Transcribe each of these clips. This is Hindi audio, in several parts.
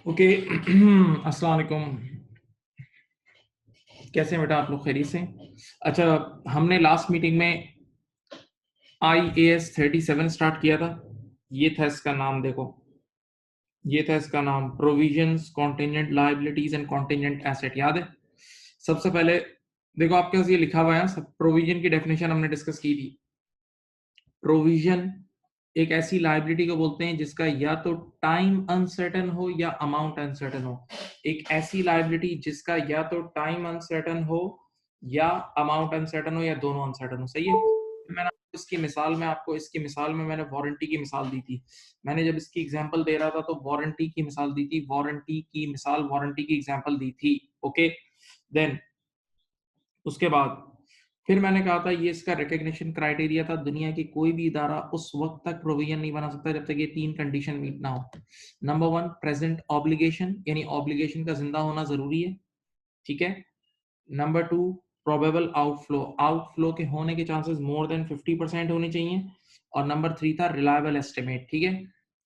ओके। अस्सलाम वालेकुम। कैसे हैं बेटा आप लोग, खैरियत से? अच्छा, हमने लास्ट मीटिंग में IAS 37 स्टार्ट किया था। ये था इसका नाम, देखो ये था इसका नाम, provisions, contingent liabilities and contingent asset. याद है? सबसे पहले देखो आपके पास ये लिखा हुआ है, सब प्रोविजन की डेफिनेशन हमने डिस्कस की थी। प्रोविजन एक ऐसी लायबिलिटी को बोलते हैं जिसका या तो टाइम अनसर्टेन हो या अमाउंट अनसर्टेन हो। एक ऐसी लायबिलिटी जिसका या तो टाइम अनसर्टेन हो या अमाउंट अनसर्टेन हो या दोनों अनसर्टेन हो। सही है? मैंने इसकी मिसाल में मैंने वारंटी की मिसाल दी थी। मैंने जब इसकी एग्जांपल दे रहा था तो वारंटी की मिसाल दी थी, वारंटी की मिसाल, वारंटी की एग्जांपल दी थी। ओके, देन उसके बाद फिर मैंने कहा था ये इसका रिकग्निशन क्राइटेरिया था, दुनिया की कोई भी इदारा उस वक्त तक प्रोविजन नहीं बना सकता जब तक ये 3 कंडीशन मीट ना हो। नंबर 1, प्रेजेंट ऑब्लिगेशन, यानी ऑब्लिगेशन का जिंदा होना जरूरी है। ठीक है? नंबर 2, प्रोबेबल आउटफ्लो, आउटफ्लो के होने के चांसेस मोर देन 50% होने चाहिए। और नंबर 3 था रिलायबल एस्टिमेट। ठीक है?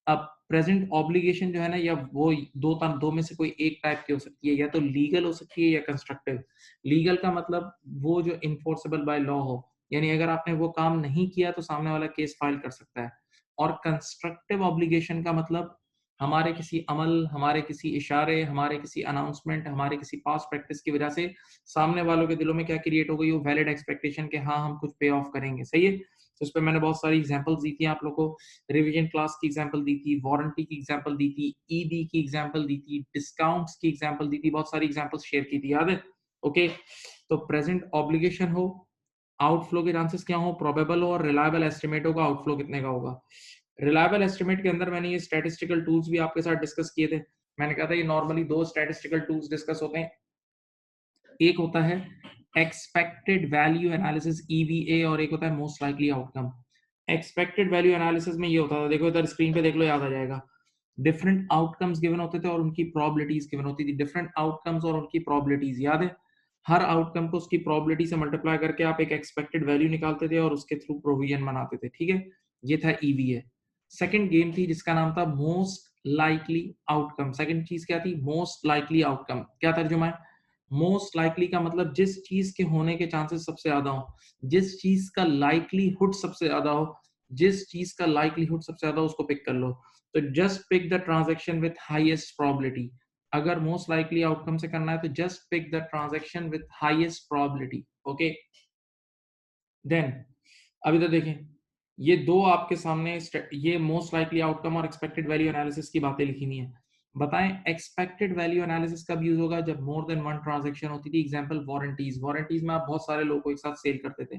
अब प्रेजेंट ऑब्लिगेशन जो है ना, या वो दो में से कोई एक टाइप की हो सकती है, या तो लीगल हो सकती है या कंस्ट्रक्टिव। लीगल का मतलब वो जो इन्फोर्सेबल बाय लॉ हो, यानी अगर आपने वो काम नहीं किया तो सामने वाला केस फाइल कर सकता है। और कंस्ट्रक्टिव ऑब्लिगेशन का मतलब हमारे किसी अमल, हमारे किसी इशारे, हमारे किसी अनाउंसमेंट, हमारे किसी पास्ट प्रैक्टिस की वजह से सामने वालों के दिलों में क्या क्रिएट हो गई, वो वैलिड एक्सपेक्टेशन के हाँ हम कुछ पे ऑफ करेंगे। सही है? तो उस पर मैंने बहुत सारी एग्जांपल्स दी थी आप लोगों को। रिवीजन क्लास की एग्जांपल दी थी, वारंटी की एग्जांपल दी थी, ईडी की एग्जांपल दी थी, डिस्काउंट्स की एग्जांपल दी थी, बहुत सारी एग्जांपल्स शेयर की थी। याद है? ओके, तो प्रेजेंट ऑब्लिगेशन हो, आउटफ्लो के चांसेस क्या हो, प्रोबेबल हो, और रिलायबल एस्टिमेट होगा आउटफ्लो कितने का होगा। रिलायबल एस्टिमेट के अंदर मैंने ये स्टैटिस्टिकल टूल्स भी आपके साथ डिस्कस किए थे। मैंने कहा था ये नॉर्मली 2 स्टैटिस्टिकल टूल्स डिस्कस होते हैं। एक होता है एक्सपेक्टेड वैल्यू एनालिसिस, EVA, और एक होता है most likely outcome. Expected value analysis में ये होता था, देखो इधर स्क्रीन पे देख लो, याद आ जाएगा। डिफरेंट आउटकम्स गिवन होते थे और उनकी प्रोबेबिलिटीज गिवन होती थी। डिफरेंट आउटकम्स और उनकी प्रोबेबिलिटीज, याद है? हर आउटकम को उसकी प्रोबेबिलिटी से मल्टीप्लाई करके आप एक एक्सपेक्टेड वैल्यू निकालते थे और उसके थ्रू प्रोविजन बनाते थे। ठीक है? ये था EVA। सेकंड गेम थी जिसका नाम था मोस्ट लाइकली आउटकम। सेकंड चीज क्या थी? Most likely outcome. क्या तर्जुमा है? मोस्ट लाइकली का मतलब जिस चीज के होने के चांसेस सबसे ज्यादा हो, जिस चीज का लाइकलीहुड सबसे ज्यादा हो, जिस चीज का लाइकलीहुड सबसे ज्यादा, उसको पिक कर लो। तो just pick the transaction with highest probability. अगर मोस्ट लाइकली आउटकम से करना है तो just pick the transaction with highest probability. Okay, then अभी तो देखें, ये दो आपके सामने ये मोस्ट लाइकली आउटकम और एक्सपेक्टेड वैल्यू एनालिसिस की बातें लिखी हुई हैं। बताएं एक्सपेक्टेड वैल्यू एनालिसिस कब यूज होगा? जब मोर देन वन ट्रांजैक्शन होती थी। एग्जांपल वारंटीज, वारंटीज में आप बहुत सारे लोगों को एक साथ सेल करते थे।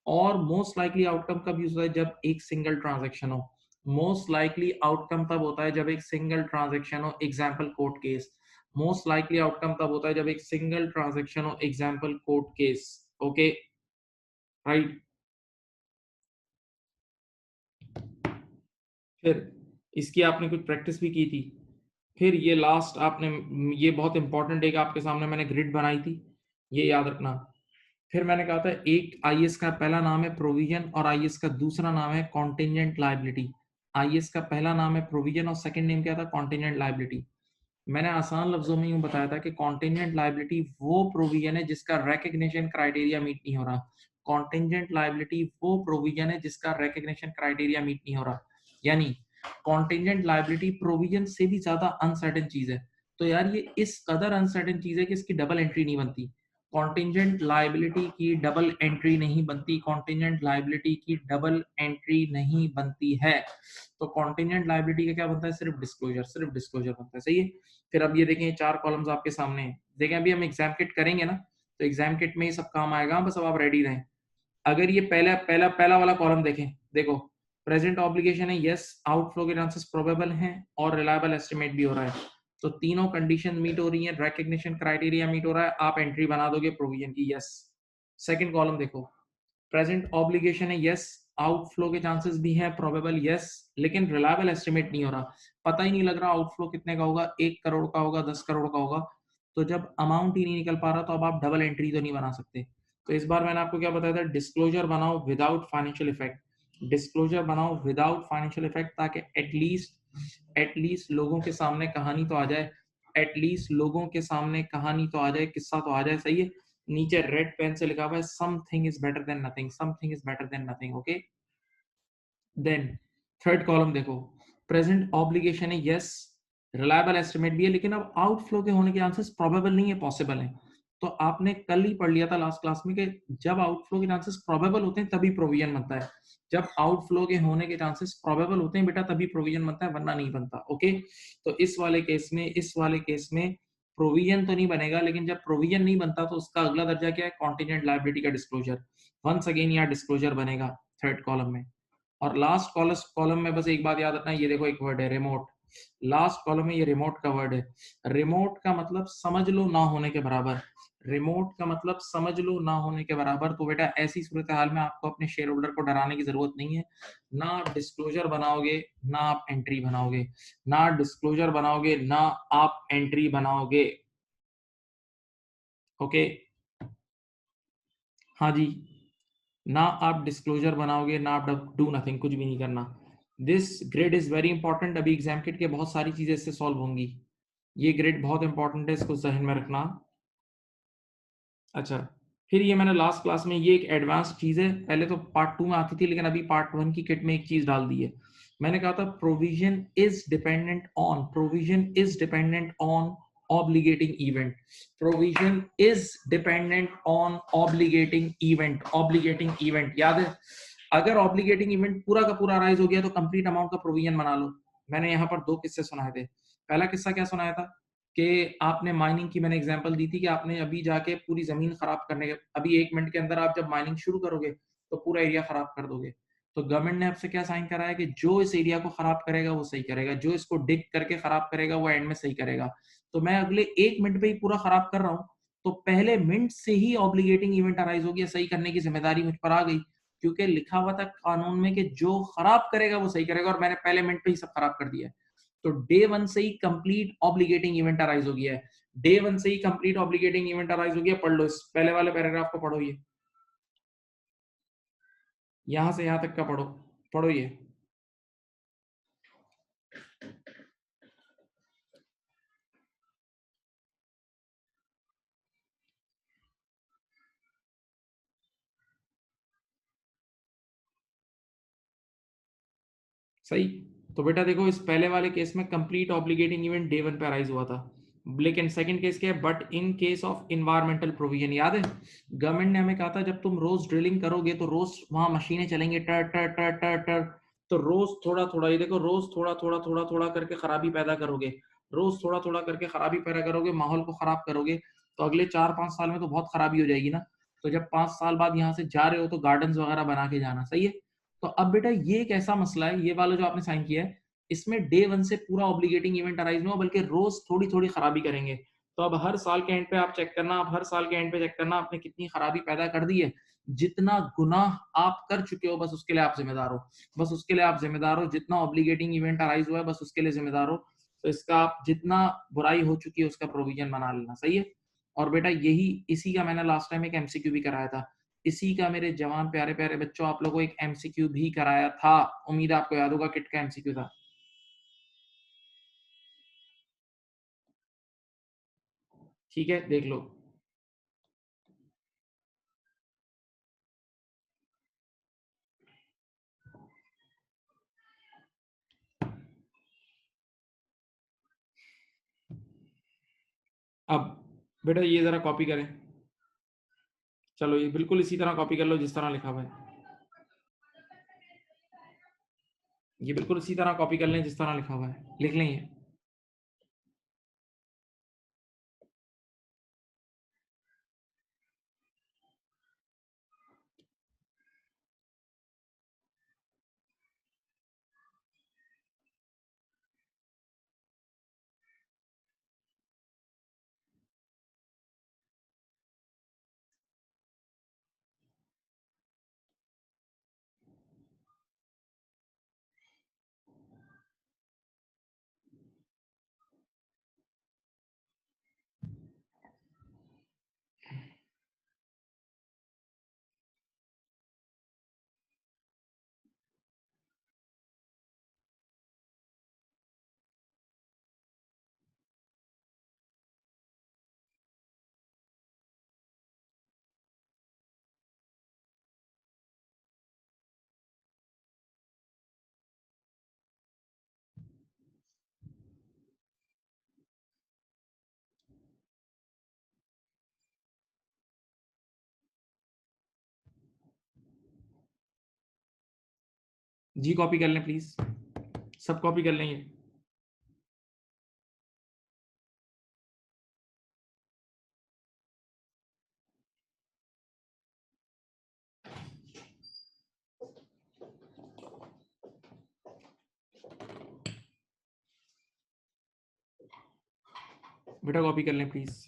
और मोस्ट लाइकली आउटकम कब यूज होता है? जब एक सिंगल ट्रांजैक्शन हो। मोस्ट लाइकली आउटकम तब होता है जब एक सिंगल ट्रांजैक्शन हो। Example court case. Most likely outcome तब होता है जब एक सिंगल ट्रांजैक्शन हो। Example court case. Okay, right. फिर इसकी आपने कुछ प्रैक्टिस भी की थी। फिर ये लास्ट आपने, ये बहुत इंपॉर्टेंट एक आपके सामने मैंने ग्रिड बनाई थी, ये याद रखना। फिर मैंने कहा था एक आईएएस का पहला नाम है प्रोविजन और आईएएस का दूसरा नाम है कॉन्टिजेंट लायबिलिटी। आईएएस का पहला नाम है प्रोविजन और सेकंड नेम क्या था? Contingent liability. मैंने आसान लफ्जों में यूं बताया था कि कॉन्टिजेंट लायबिलिटी वो प्रोविजन है जिसका रिकग्निशन क्राइटेरिया मीट नहीं हो रहा। कॉन्टिजेंट लायबिलिटी वो प्रोविजन है जिसका रिकग्निशन क्राइटेरिया मीट नहीं हो रहा। यानी कॉन्टिजेंट लायबिलिटी प्रोविजन से भी ज्यादा अनसर्टेन चीज है। तो यार ये इस कदर अनसर्टेन चीज है कि इसकी डबल एंट्री नहीं बनती। कॉन्टिजेंट लायबिलिटी की डबल एंट्री नहीं बनती। कॉन्टिजेंट लायबिलिटी की डबल एंट्री नहीं बनती है। तो कॉन्टिजेंट लायबिलिटी का क्या बनता है? सिर्फ डिस्क्लोजर, सिर्फ डिस्क्लोजर बनता है। सही है? फिर अब ये देखें, 4 कॉलम्स आपके सामने हैं। देखें अभी हम एग्जाम किट करेंगे ना, तो एग्जाम किट में ये सब काम आएगा, बस अब आप रेडी रहें। अगर ये पहला पहला पहला वाला कॉलम देखें, देखो प्रेजेंट ऑब्लिगेशन है, यस, आउटफ्लो के चांसेस प्रोबेबल हैं और रिलायबल एस्टिमेट भी हो रहा है। तो तीनों कंडीशन मीट हो रही हैं, रिकग्निशन क्राइटेरिया मीट हो रहा है, आप एंट्री बना दोगे प्रोविजन की, यस। सेकंड कॉलम देखो, प्रेजेंट ऑब्लिगेशन है, यस, आउटफ्लो के चांसेस भी हैं प्रोबेबल, यस, लेकिन रिलायबल एस्टिमेट नहीं हो रहा। पता ही नहीं लग रहा आउटफ्लो कितने का होगा, 1 करोड़ का होगा, 10 करोड़ का होगा। तो जब अमाउंट ही नहीं निकल पा रहा तो अब आप डबल एंट्री तो नहीं बना सकते। तो इस बार मैंने आपको क्या बताया था? डिस्क्लोजर बनाओ विदाउट फाइनेंशियल इफेक्ट। डिस्क्लोजर बनाओ विदाउट फाइनेंशियल इफेक्ट, ताकि एटलीस्ट एटलीस्ट लोगों के सामने कहानी तो आ जाए, एटलीस्ट लोगों के सामने कहानी तो आ जाए, किस्सा तो आ जाए, सही है। नीचे रेड पेन से लिखा हुआ है something is better than nothing, something is better than nothing, okay. Then third column देखो, प्रेजेंट ऑब्लिगेशन है, यस, रिलायबल एस्टिमेट भी है, लेकिन अब आउटफ्लो के होने के चांसेस प्रोबेबल नहीं है, पॉसिबल है। तो आपने कल ही पढ़ लिया था लास्ट क्लास में कि जब आउटफ्लो के चांसेस प्रोबेबल होते हैं तभी प्रोविजन बनता है। जब आउटफ्लो के होने के चांसेस प्रोबेबल होते हैं बेटा तभी प्रोविजन बनता है, वरना नहीं बनता, ओके। तो इस वाले केस में प्रोविजन तो नहीं बनेगा, लेकिन जब प्रोविजन नहीं बनता तो उसका अगला दर्जा क्या है, कॉन्टीजेंट लायबिलिटी का डिस्क्लोजर। वंस अगेन यहाँ डिस्क्लोजर बनेगा थर्ड कॉलम में। और लास्ट कॉलम में बस एक बात याद रखना, ये देखो एक वर्ड है रिमोट, लास्ट कॉलम में ये रिमोट का वर्ड है। रिमोट का मतलब समझ लो ना होने के बराबर, रिमोट का मतलब समझ लो ना होने के बराबर। तो बेटा ऐसी सूरत हाल में आपको अपने शेयर होल्डर को डराने की जरूरत नहीं है। ना आप डिस्क्लोजर बनाओगे, ना आप एंट्री बनाओगे, ना डिस्क्लोजर बनाओगे, ना आप एंट्री बनाओगे, ओके। हाँ जी, ना आप डिस्क्लोजर बनाओगे, ना आप डू नथिंग, कुछ भी नहीं करना। This grid is very important, अभी एग्जाम किट के बहुत सारी चीजें इससे सॉल्व होंगी। ये ग्रिड बहुत इंपॉर्टेंट है, इसको जहन में रखना। अच्छा, फिर ये मैंने लास्ट क्लास में, ये एक एडवांस चीज है, पहले तो पार्ट 2 में आती थी, लेकिन अभी पार्ट 1 की किट में एक चीज डाल दी है। मैंने कहा था provision is dependent on obligating event, provision is dependent on obligating event, याद है। अगर ऑब्लिगेटिंग इवेंट पूरा का पूरा राइज हो गया तो कंप्लीट अमाउंट का प्रोविजन बना लो। मैंने यहाँ पर दो किस्से सुनाए थे। पहला किस्सा क्या सुनाया था कि आपने माइनिंग की, मैंने एग्जांपल दी थी कि आपने अभी जाके पूरी जमीन खराब करने के, अभी 1 मिनट के अंदर आप जब माइनिंग शुरू करोगे तो पूरा एरिया खराब कर दोगे। तो गवर्नमेंट ने आपसे क्या साइन करा है कि जो इस एरिया को खराब करेगा वो सही करेगा, जो इसको डिग करके खराब करेगा वो एंड में सही करेगा। तो मैं अगले 1 मिनट पे ही पूरा खराब कर रहा हूँ, तो पहले मिनट से ही ऑब्लिगेटिंग इवेंट अराइज हो गया, सही करने की जिम्मेदारी मुझ पर आ गई, क्योंकि लिखा हुआ था कानून में कि जो खराब करेगा वो सही करेगा, और मैंने पहले मिनट पे ही सब खराब कर दिया है। तो डे 1 से ही कंप्लीट ऑब्लिगेटिंग इवेंट अराइज हो गया है, डे 1 से ही कंप्लीट ऑब्लिगेटिंग इवेंट अराइज हो गया। पढ़ लो, इस पहले वाले पैराग्राफ को पढ़ो, ये यहां से यहां तक का पढ़ो, पढ़ो ये। सही। तो बेटा देखो, इस पहले वाले केस में कंप्लीट ऑब्लिगेटिंग इवेंट डे 1 पे अराइज हुआ था, लेकिन सेकंड केस क्या है, but in case of environmental provision, याद है गवर्नमेंट ने हमें कहा था जब तुम रोज ड्रिलिंग करोगे तो रोज वहां मशीनें चलेंगे टर टर टर टर टर, तो रोज थोड़ा थोड़ा, ये देखो रोज थोड़ा थोड़ा थोड़ा थोड़ा करके खराबी पैदा करोगे, रोज थोड़ा थोड़ा करके खराबी पैदा करोगे, माहौल को खराब करोगे, तो अगले 4-5 साल में तो बहुत खराबी हो जाएगी ना। तो जब 5 साल बाद यहाँ से जा रहे हो तो गार्डन वगैरह बना के जाना, सही है। तो अब बेटा ये एक ऐसा मसला है, ये वाला जो आपने साइन किया है, इसमें डे 1 से पूरा ऑब्लिगेटिंग इवेंट अराइज नहीं हो, बल्कि रोज थोड़ी थोड़ी खराबी करेंगे। तो अब हर साल के एंड पे आप चेक करना, आप हर साल के एंड पे चेक करना आपने कितनी खराबी पैदा कर दी है, जितना गुनाह आप कर चुके हो बस उसके लिए आप जिम्मेदार हो, बस उसके लिए आप जिम्मेदार हो, जितना ऑब्लिगेटिंग इवेंट अराइज हुआ है बस उसके लिए जिम्मेदार हो। तो इसका आप जितना बुराई हो चुकी है उसका प्रोविजन बना लेना, सही है। और बेटा यही, इसी का मैंने लास्ट टाइम एक एमसीक्यू भी कराया था, इसी का मेरे जवान प्यारे प्यारे बच्चों आप लोगों को एक एमसीक्यू भी कराया था, उम्मीद है आपको याद होगा, किट का एमसीक्यू था। ठीक है, देख लो। अब बेटा ये जरा कॉपी करें, चलो ये बिल्कुल इसी तरह कॉपी कर लो जिस तरह लिखा हुआ है, ये बिल्कुल इसी तरह कॉपी कर लें जिस तरह लिखा हुआ है, लिख लें ये। जी कॉपी कर लें प्लीज, सब कॉपी कर लें ये। बेटा कॉपी कर लें प्लीज।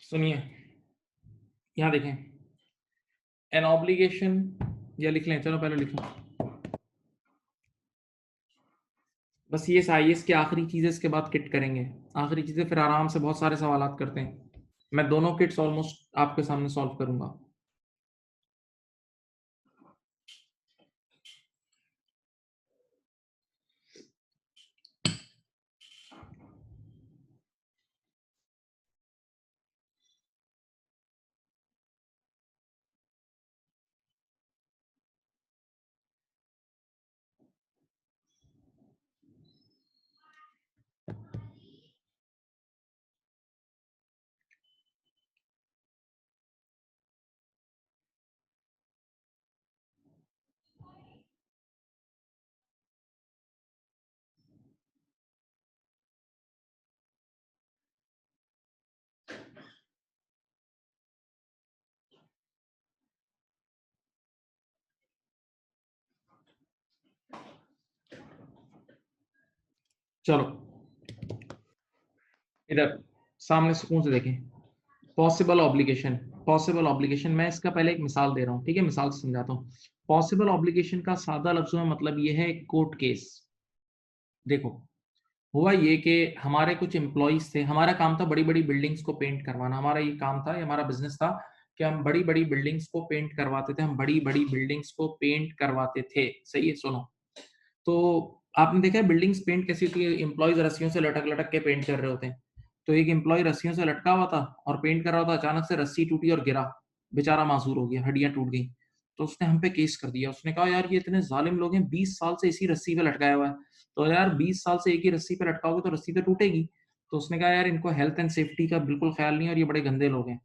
सुनिए, यहाँ देखें, एन ऑब्लिगेशन, या लिख लें, चलो पहले लिखो, बस ये साइज की आखिरी चीज़ है, इसके बाद किट करेंगे। आखिरी चीज़ें फिर आराम से बहुत सारे सवालात करते हैं। मैं दोनों किट्स ऑलमोस्ट आपके सामने सॉल्व करूंगा। चलो इधर सामने सुकून से देखें। पॉसिबल ऑब्लिगेशन, पॉसिबल ऑब्लिगेशन, मैं इसका पहले एक मिसाल दे रहा हूँ, ठीक है, मिसाल से समझाता हूँ। पॉसिबल ऑब्लिगेशन का सादा लफ्जों में मतलब ये है कोर्ट केस। देखो, हुआ ये कि हमारे कुछ एम्प्लॉइज थे, हमारा काम था बड़ी बड़ी बिल्डिंग्स को पेंट करवाना, हमारा ये काम था, ये हमारा बिजनेस था कि हम बड़ी बड़ी बिल्डिंग्स को पेंट करवाते थे, हम बड़ी बड़ी बिल्डिंग्स को पेंट करवाते थे। सही है, सुनो। तो आपने देखा है बिल्डिंग्स पेंट कैसी होती है, एम्प्लॉयज रस्सियों से लटक लटक के पेंट कर रहे होते हैं। तो एक एम्प्लॉय रस्सियों से लटका हुआ था और पेंट कर रहा था, अचानक से रस्सी टूटी और गिरा, बेचारा मासूर हो गया, हड्डियां टूट गई। तो उसने हम पे केस कर दिया, उसने कहा यार ये इतने जालिम लोग हैं, 20 साल से इसी रस्सी पे लटकाया हुआ है, तो यार 20 साल से एक ही रस्सी पे लटकाओगे तो रस्सी तो टूटेगी। तो उसने कहा यार इनको हेल्थ एंड सेफ्टी का बिल्कुल ख्याल नहीं है और ये बड़े गंदे लोग हैं।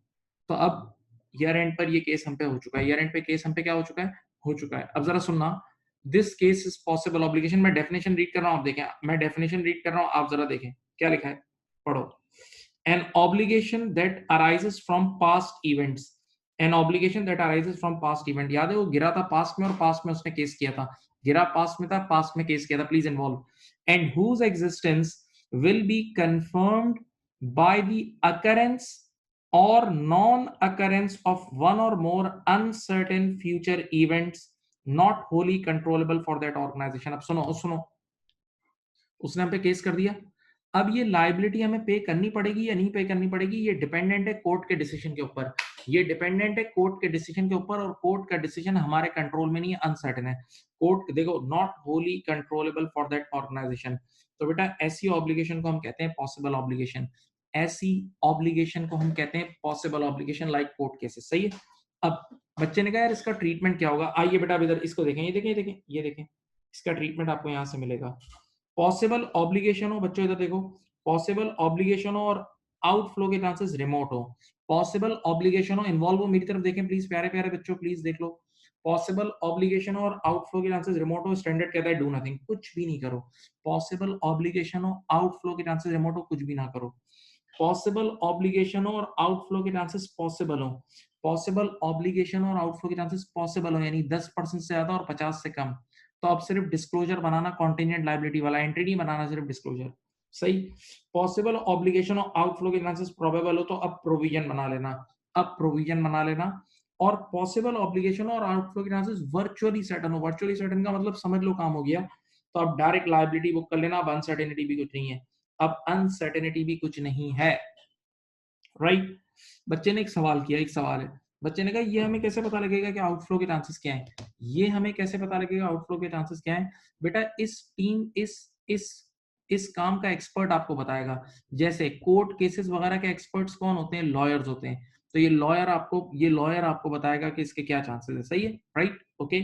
तो अब ईयर एंड पर ये केस हम पे हो चुका है, ईयर एंड पे केस हम पे क्या हो चुका है। अब जरा सुनना, this case is possible obligation. मैं डेफिनेशन रीड कर रहा हूं, आप देखें, मैं डेफिनेशन रीड कर रहा हूं, आप जरा देखें क्या लिखा है, पढ़ो। An obligation that arises from past events, an obligation that arises from past event, याद है वो गिरा था पास्ट में और पास्ट में उसने केस किया था, गिरा पास्ट में था, पास्ट में केस किया था, please involve, and whose existence will be confirmed by the occurrence or non-occurrence of one or more uncertain future events not wholly controllable for that organization। अब सुनो सुनो, उसने हम पे केस कर दिया। अब ये लाइबिलिटी हमें पे करनी पड़ेगी या नहीं पे करनी पड़ेगी, ये डिपेंडेंट है कोर्ट के डिसीजन के ऊपर, ये डिपेंडेंट है कोर्ट के डिसीजन के ऊपर, और कोर्ट का डिसीजन हमारे कंट्रोल में नहीं है, अनसर्टेन है। कोर्ट देखो, not wholly controllable for that organization. तो बेटा ऐसी ऑब्लिगेशन को हम कहते हैं पॉसिबल ऑब्लिगेशन, ऐसी ऑब्लिगेशन को हम कहते हैं possible obligation like court cases. सही है। अब बच्चे ने कहा यार इसका ट्रीटमेंट क्या होगा, आइए बेटा इधर इसको देखें, ये देखें, ये देखें, ये देखें, इसका ट्रीटमेंट आपको यहां से मिलेगा। पॉसिबल ऑब्लिगेशन हो, बच्चों इधर देखो, पॉसिबल ऑब्लिगेशन हो और आउटफ्लो के चांसेस रिमोट हो, पॉसिबल ऑब्लिगेशन हो, इन्वॉल्व हो, मेरी तरफ देखें प्लीज, प्यारे प्यारे बच्चों प्लीज देख लो, पॉसिबल ऑब्लिगेशन और आउटफ्लो के चांसेस रिमोट हो, स्टैंडर्ड कहता है डू नथिंग, कुछ भी नहीं करो। पॉसिबल ऑब्लिगेशन हो, आउटफ्लो के चांसेस रिमोट हो, कुछ भी ना करो। पॉसिबल ऑब्लिगेशन हो और आउटफ्लो के चांसेस पॉसिबल हो, पॉसिबल ऑब्लिगेशन और आउटफ्लो के चांसेस पॉसिबल हो, यानी 10% से ज्यादा और 50 से कम, तो अब सिर्फ डिस्क्लोजर बनाना, कॉन्टिजेंट लाइबिलिटी वाला, एंट्री नहीं बनाना, सिर्फ डिस्क्लोजर। सही। पॉसिबल ऑब्लिगेशन और आउटफ्लो के चांसेस प्रोबेबल हो, तो अब प्रोविजन बना लेना, अब प्रोविजन बना लेना। और पॉसिबल ऑब्लिगेशन और आउटफ्लो के चांसेस वर्चुअली सर्टेन हो, वर्चुअली सर्टेन का मतलब समझ लो काम हो गया, तो अब डायरेक्ट लाइबिलिटी बुक कर लेना, अब अनसर्टेनिटी भी कुछ नहीं है। अब अनसर्टेनिटी भी कुछ नहीं है, राइट। बच्चे ने एक सवाल किया, एक सवाल है, बच्चे ने कहा ये हमें कैसे पता लगेगा कि आउटफ्लो के चांसेस क्या हैं? ये हमें कैसे पता लगेगा आउटफ्लो के चांसेस क्या हैं? बेटा इस टीम इस काम का एक्सपर्ट आपको बताएगा। जैसे कोर्ट केसेस वगैरह के एक्सपर्ट्स कौन होते हैं? लॉयर्स होते हैं। तो ये लॉयर आपको बताएगा कि इसके क्या चांसेस है, सही है, राइट, ओके।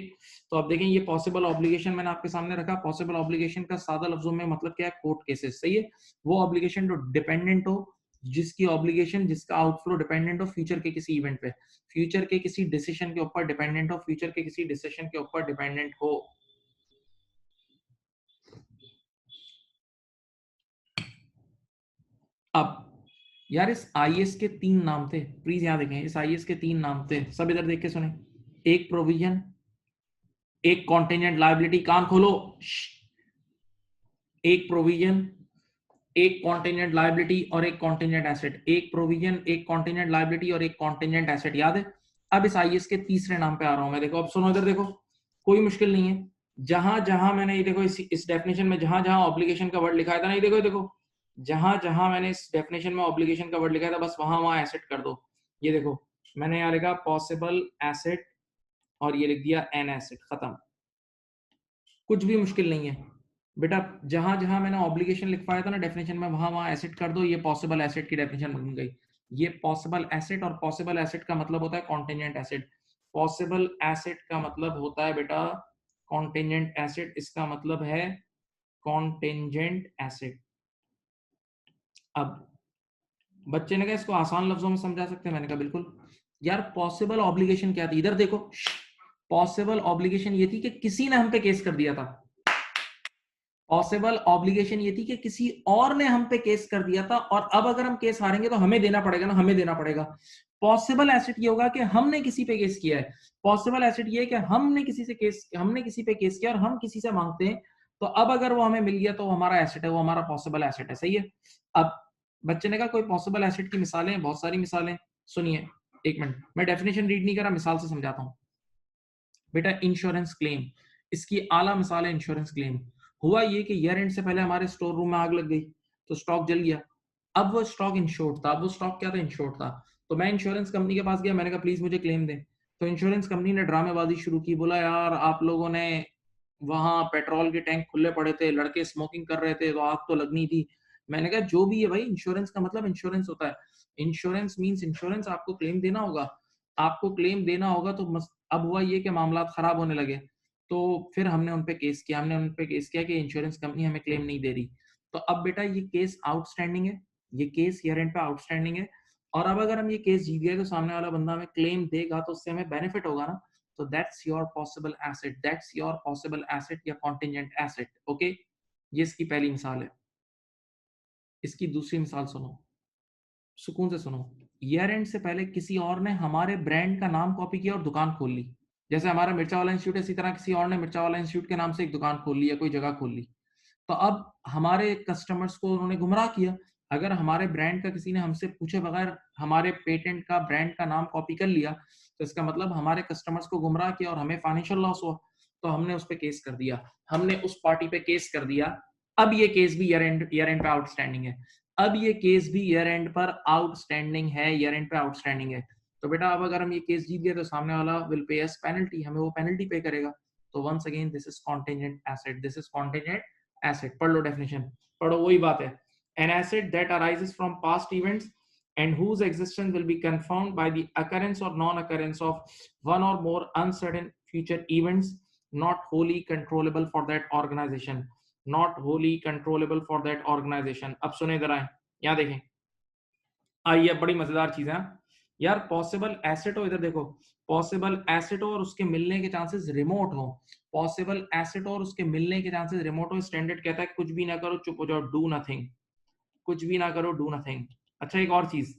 तो आप देखें ये पॉसिबल ऑब्लिगेशन मैंने आपके सामने रखा। पॉसिबल ऑब्लिगेशन का सादा लफ्जों में मतलब क्या है? कोर्ट केसेस, सही है। वो ऑब्लिगेशन जो डिपेंडेंट हो, जिसकी ऑब्लिगेशन, जिसका आउटफ्लो डिपेंडेंट हो फ्यूचर के किसी इवेंट पे, फ्यूचर के किसी डिसीजन के ऊपर डिपेंडेंट हो, फ्यूचर के किसी डिसीजन के ऊपर डिपेंडेंट हो। अब यार इस आईएएस के 3 नाम थे, प्लीज यहां देखें, इस आईएएस के 3 नाम थे, सब इधर देख के सुने। एक प्रोविजन, एक कॉन्टेंजेंट लायबिलिटी, कान खोलो, एक प्रोविजन, एक कॉन्टेंजेंट लायबिलिटी और एक कॉन्टेंजेंट एसेट। एक प्रोविजन, एक कॉन्टेंजेंट लायबिलिटी और एक कॉन्टेंजेंट एसेट, याद है। अब इस आईएएस के तीसरे नाम पे आ रहा हूं मैं, देखो अब सुनो इधर देखो, कोई मुश्किल नहीं है। जहां जहां मैंने ये देखो इस डेफिनेशन में जहां जहां ऑब्लिगेशन का वर्ड लिखा था ना, ये देखो देखो, जहां जहां मैंने इस डेफिनेशन में ऑब्लिगेशन का वर्ड लिखा था बस वहां वहां एसेट कर दो। ये देखो मैंने यहाँ लिखा पॉसिबल एसेट और ये लिख दिया एन एसेट, खत्म। कुछ भी मुश्किल नहीं है बेटा, जहां जहां मैंने ऑब्लिगेशन लिखवाया था ना डेफिनेशन में, वहां वहां एसेट कर दो। ये पॉसिबल एसेट की डेफिनेशन बन गई। ये पॉसिबल एसेट, और पॉसिबल एसेट का मतलब होता है कॉन्टेंजेंट एसेट। पॉसिबल एसेट का मतलब होता है बेटा कॉन्टेंजेंट एसेट, इसका मतलब है कॉन्टेंजेंट एसेट। अब बच्चे ने कहा इसको आसान लफ्जों में समझा सकते हैं, मैंने कहा बिल्कुल। यार पॉसिबल ऑब्लिगेशन क्या थी? इधर देखो, पॉसिबल ऑब्लिगेशन ये थी कि किसी ने हम पे केस कर दिया था। पॉसिबल ऑब्लिगेशन ये थी कि किसी और ने हम पे केस कर दिया था, और अब अगर हम केस हारेंगे तो हमें देना पड़ेगा ना, हमें देना पड़ेगा। पॉसिबल एसेट ये होगा कि हमने किसी पे केस किया है। पॉसिबल एसेट ये है कि हमने किसी पे केस किया और हम किसी से मांगते हैं, तो अब अगर वो हमें मिल गया तो वो हमारा एसेट है, वो हमारा पॉसिबल एसेट है, सही है। अब बच्चे ने कहा कोई पॉसिबल एसेट की मिसालें, बहुत सारी मिसालें। सुनिए एक मिनट, मैं डेफिनेशन रीड नहीं कर रहा, मिसाल से समझाता हूँ। बेटा इंश्योरेंस क्लेम, इसकी आला मिसाल है इंश्योरेंस क्लेम। हुआ ये कि ईयर एंड से पहले हमारे स्टोर रूम में आग लग गई, तो स्टॉक जल गया। अब वो स्टॉक इंश्योर्ड था, अब वो स्टॉक क्या था? इंश्योर्ड था। तो मैं इंश्योरेंस कंपनी के पास गया, मैंने कहा प्लीज मुझे क्लेम दें। तो इंश्योरेंस कंपनी ने ड्रामेबाजी शुरू की, बोला यार आप लोगों ने वहां पेट्रोल के टैंक खुले पड़े थे, लड़के स्मोकिंग कर रहे थे, तो आग तो लगनी थी। मैंने कहा जो भी है भाई, इंश्योरेंस का मतलब इंश्योरेंस होता है। इंश्योरेंस मींस इंश्योरेंस, आपको क्लेम देना होगा, आपको क्लेम देना होगा। तो अब हुआ ये कि मामला खराब होने लगे, तो फिर हमने उन पे केस किया, कि इंश्योरेंस कंपनी हमें क्लेम नहीं दे रही। तो अब बेटा ये केस आउटस्टैंडिंग है, ये केस ईयर एंड पे आउटस्टैंडिंग है। और अब अगर हम ये केस जीत गए तो सामने वाला बंदा हमें क्लेम देगा, तो उससे हमें बेनिफिट होगा ना। तो that's your possible asset, that's your possible asset या कॉन्टिजेंट एसेट, ओके। ये इसकी पहली मिसाल है। इसकी दूसरी मिसाल सुनो, सुकून से सुनो। ईयर एंड से पहले किसी और ने हमारे ब्रांड का नाम कॉपी किया और दुकान खोल ली। जैसे हमारा मिर्चा वाला इंस्टीट्यूट है, इसी तरह किसी और ने मिर्चा वाला इंस्टीट्यूट के नाम से एक दुकान खोल ली या कोई जगह खोल ली। तो अब हमारे कस्टमर्स को उन्होंने गुमराह किया। अगर हमारे ब्रांड का किसी ने हमसे पूछे बगैर हमारे पेटेंट का, ब्रांड का नाम कॉपी कर लिया, तो इसका मतलब हमारे कस्टमर्स को गुमराह किया और हमें फाइनेंशियल लॉस हुआ। तो हमने उस पर केस कर दिया, हमने उस पार्टी पे केस कर दिया। अब ये केस भी ईयर एंड पे आउटस्टैंडिंग है। अब ये केस भी ईयर एंड पर आउटस्टैंडिंग है, ईयर एंड पे आउटस्टैंडिंग है। तो बेटा अब अगर हम ये केस जीत गए तो सामने वाला विल पे अस पेनल्टी, हमें वो पेनल्टी पे करेगा। तो once again this is contingent asset, this is contingent asset. पढ़ लो डेफिनेशन, पढ़ो, वही बात है। An asset that arises from past events and whose existence will be confirmed by the occurrence or non-occurrence of one or more uncertain future events not wholly controllable for that organization, not wholly controllable for that organization। अब सुने इधर आए, यहाँ देखें, आइए बड़ी मजेदार चीज है यार। पॉसिबल एसेट हो, इधर देखो, पॉसिबल एसेट हो और उसके मिलने के चांसेस रिमोट हो, पॉसिबल एसेट और उसके मिलने के चांसेस रिमोट हो। स्टैंडर्ड कहता है कुछ भी ना करो, चुप हो जाओ, डू नथिंग, कुछ भी ना करो, डू नथिंग। अच्छा एक और चीज,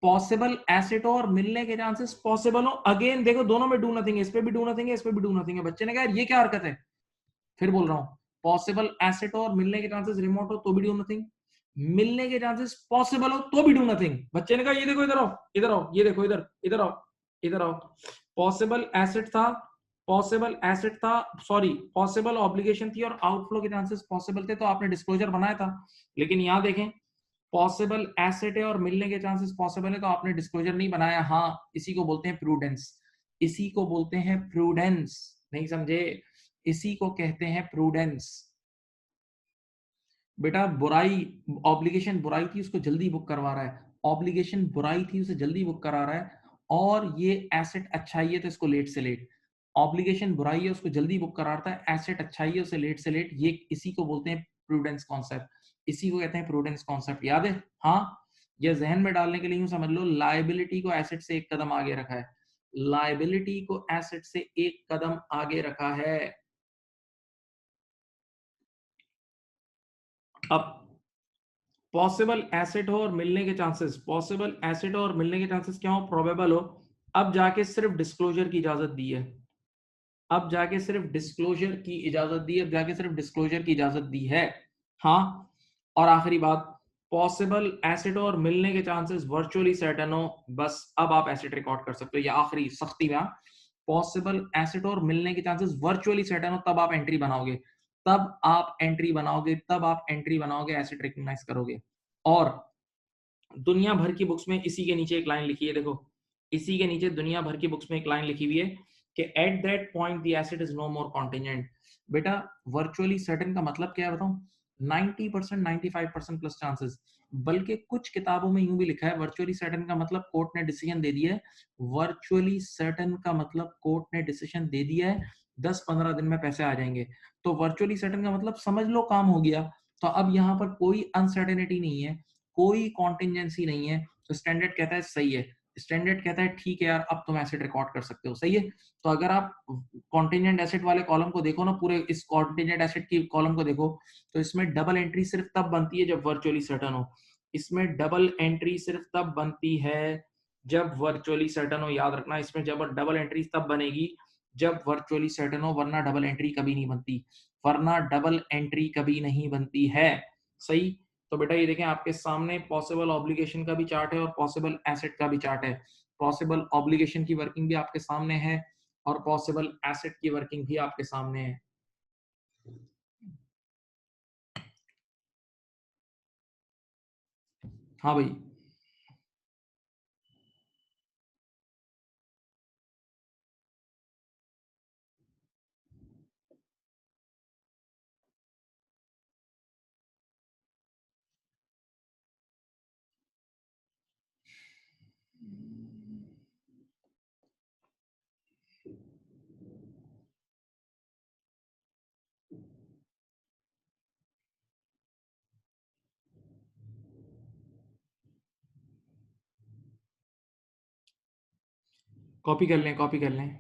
पॉसिबल एसेट और मिलने के चांसेस पॉसिबल हो, अगेन देखो दोनों में डू नथिंग है, इस पे भी डू नथिंग है, इस पे भी डू नथिंग है। बच्चे ने कहा यार ये क्या हरकत है? फिर बोल रहा हूं, पॉसिबल एसेट और मिलने के चांसेस रिमोट हो तो भी डू नथिंग, मिलने के चांसेस पॉसिबल हो तो भी डू नथिंग। बच्चे ने कहा ये देखो, इधर आओ, इधर आओ, ये देखो, इधर इधर आओ, इधर आओ। पॉसिबल एसेट था पॉसिबल एसेट था, सॉरी पॉसिबल ऑब्लिगेशन थी और आउटफ्लो के चांसेस पॉसिबल थे, तो आपने डिस्क्लोजर बनाया था। लेकिन यहाँ देखें पॉसिबल एसेट है और मिलने के चांसेस पॉसिबल है, तो आपने डिस्क्लोजर नहीं बनाया। हाँ, इसी को बोलते हैं प्रूडेंस, इसी को बोलते हैं प्रूडेंस। नहीं समझे? इसी को कहते हैं प्रूडेंस। बेटा बुराई, ऑब्लिगेशन बुराई थी, उसको जल्दी बुक करवा रहा है। ऑब्लिगेशन बुराई थी, उसे जल्दी बुक करा रहा है। और ये एसेट अच्छाई है, तो इसको लेट से लेट। ऑब्लिगेशन बुराई है, उसको जल्दी बुक कराता है। एसेट अच्छाई है, उसे लेट से लेट। ये इसी को बोलते हैं प्रूडेंस कॉन्सेप्ट, इसी को कहते हैं प्रूडेंस कॉन्सेप्ट। याद है? हाँ, ये जहन में डालने के लिए यूं समझ लो, लायबिलिटी को एसेट से एक कदम आगे रखा है। लायबिलिटी को एसेट से एक कदम आगे रखा है। अब पॉसिबल एसेट हो और मिलने के चांसेस, पॉसिबल एसेट हो और मिलने के चांसेस क्या हो? प्रोबेबल हो। अब जाके सिर्फ डिस्क्लोजर की इजाजत दी है, अब जाके सिर्फ डिस्क्लोजर की इजाजत दी है, अब जाके सिर्फ डिस्क्लोजर की इजाजत दी है। हाँ, और आखिरी बात, पॉसिबल एसेट और मिलने के चांसेस वर्चुअली सर्टेन हो, बस अब आप एसेट रिकॉर्ड कर सकते हो। या आखिरी सख्ती में, पॉसिबल एसेट और मिलने के चांसेस वर्चुअली सर्टेन हो, तब आप एंट्री बनाओगे, तब आप एंट्री बनाओगे, तब आप एंट्री बनाओगे, एसेट रिकॉग्नाइज करोगे। और दुनिया भर की बुक्स में इसी के नीचे एक लाइन लिखी है, देखो इसी के नीचे दुनिया भर की बुक्स में एक लाइन लिखी हुई है कि at that point the asset is no more contingent. बेटा वर्चुअली सर्टेन का मतलब क्या है बताऊं? 90%, 95% प्लस चांसेस। बल्कि कुछ किताबों में यूं भी लिखा है वर्चुअली सर्टेन का मतलब कोर्ट ने डिसीजन दे दिया है। वर्चुअली सर्टेन का मतलब कोर्ट ने डिसीजन दे दिया है, 10-15 दिन में पैसे आ जाएंगे। तो वर्चुअली सर्टेन का मतलब समझ लो काम हो गया। तो अब यहाँ पर कोई अनसर्टेनिटी नहीं है, कोई कॉन्टिजेंसी नहीं है। तो स्टैंडर्ड कहता है सही है, स्टैंडर्ड कहता है ठीक है यार, अब तुम एसेट रिकॉर्ड कर सकते हो। सही है? तो अगर आप कॉन्टिजेंट एसेट वाले कॉलम को देखो ना, पूरे इस कॉन्टिजेंट एसेट की कॉलम को देखो, तो इसमें डबल एंट्री सिर्फ तब बनती है जब वर्चुअली सर्टन हो। इसमें डबल एंट्री सिर्फ तब बनती है जब वर्चुअली सर्टन हो। याद रखना, इसमें जब डबल एंट्री तब बनेगी जब वर्चुअली सर्टन हो, वरना डबल एंट्री कभी नहीं बनती, वरना डबल एंट्री कभी नहीं बनती है। सही? तो बेटा ये देखें आपके सामने पॉसिबल ऑब्लिगेशन का भी चार्ट है और पॉसिबल एसेट का भी चार्ट है। पॉसिबल ऑब्लिगेशन की वर्किंग भी आपके सामने है और पॉसिबल एसेट की वर्किंग भी आपके सामने है। हाँ भाई, कॉपी कर लें, कॉपी कर लें।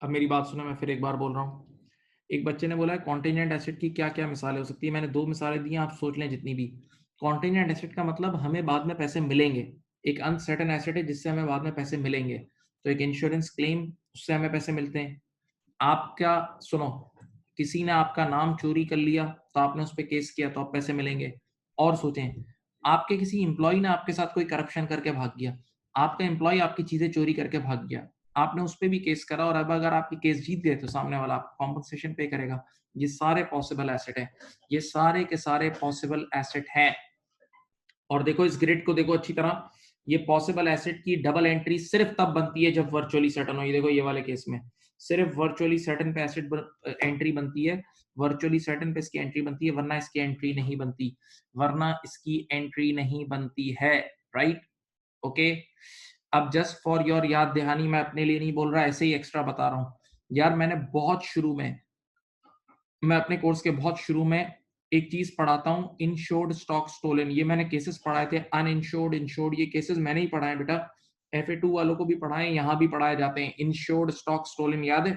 अब मेरी बात सुनो, मैं फिर एक बार बोल रहा हूँ। एक बच्चे ने बोला है कॉन्टिजेंट एसेट की क्या क्या मिसालें हो सकती है। मैंने 2 मिसालें दी हैं, आप सोच लें जितनी भी। कॉन्टिजेंट एसेट का मतलब हमें बाद में पैसे मिलेंगे, एक अनसर्टेन एसेट है जिससे हमें बाद में पैसे मिलेंगे। तो एक इंश्योरेंस क्लेम, उससे हमें पैसे मिलते हैं। आपका सुनो, किसी ने आपका नाम चोरी कर लिया तो आपने उस पर केस किया तो आप पैसे मिलेंगे। और सोचें, आपके किसी इंप्लॉय ने आपके साथ कोई करप्शन करके भाग गया, आपका एम्प्लॉय आपकी चीजें चोरी करके भाग गया, आपने उस पे भी केस करा और अब अगर आपकी केस जीत गए तो सामने वाला आपको कॉम्पनसेशन पे करेगा। ये सारे पॉसिबल एसेट हैं, ये सारे के सारे पॉसिबल एसेट हैं। और देखो इस ग्रिड को देखो अच्छी तरह, ये पॉसिबल एसेट की डबल एंट्री सिर्फ तब बनती है जब वर्चुअली सर्टेन हो। ये देखो ये वाले केस में सिर्फ वर्चुअली सर्टेन पे एसेट एंट्री बनती है, वर्चुअली सर्टेन पे इसकी एंट्री बनती है, वरना इसकी एंट्री नहीं बनती, वरना इसकी एंट्री नहीं बनती है। Right, okay. अब जस्ट फॉर योर याद दहानी, मैं अपने लिए नहीं बोल रहा, ऐसे ही एक्स्ट्रा बता रहा हूं यार। मैंने बहुत शुरू में, मैं अपने कोर्स के बहुत शुरू में एक चीज पढ़ाता हूं, इंश्योर्ड स्टॉक स्टोलन। ये मैंने केसेस पढ़ाए थे, अनइंश्योर्ड, इंश्योर्ड, ये केसेस मैंने ही पढ़ाए बेटा। FA2 वालों को भी पढ़ाए, यहां भी पढ़ाए जाते हैं। इंश्योर्ड स्टॉक स्टोलन याद है?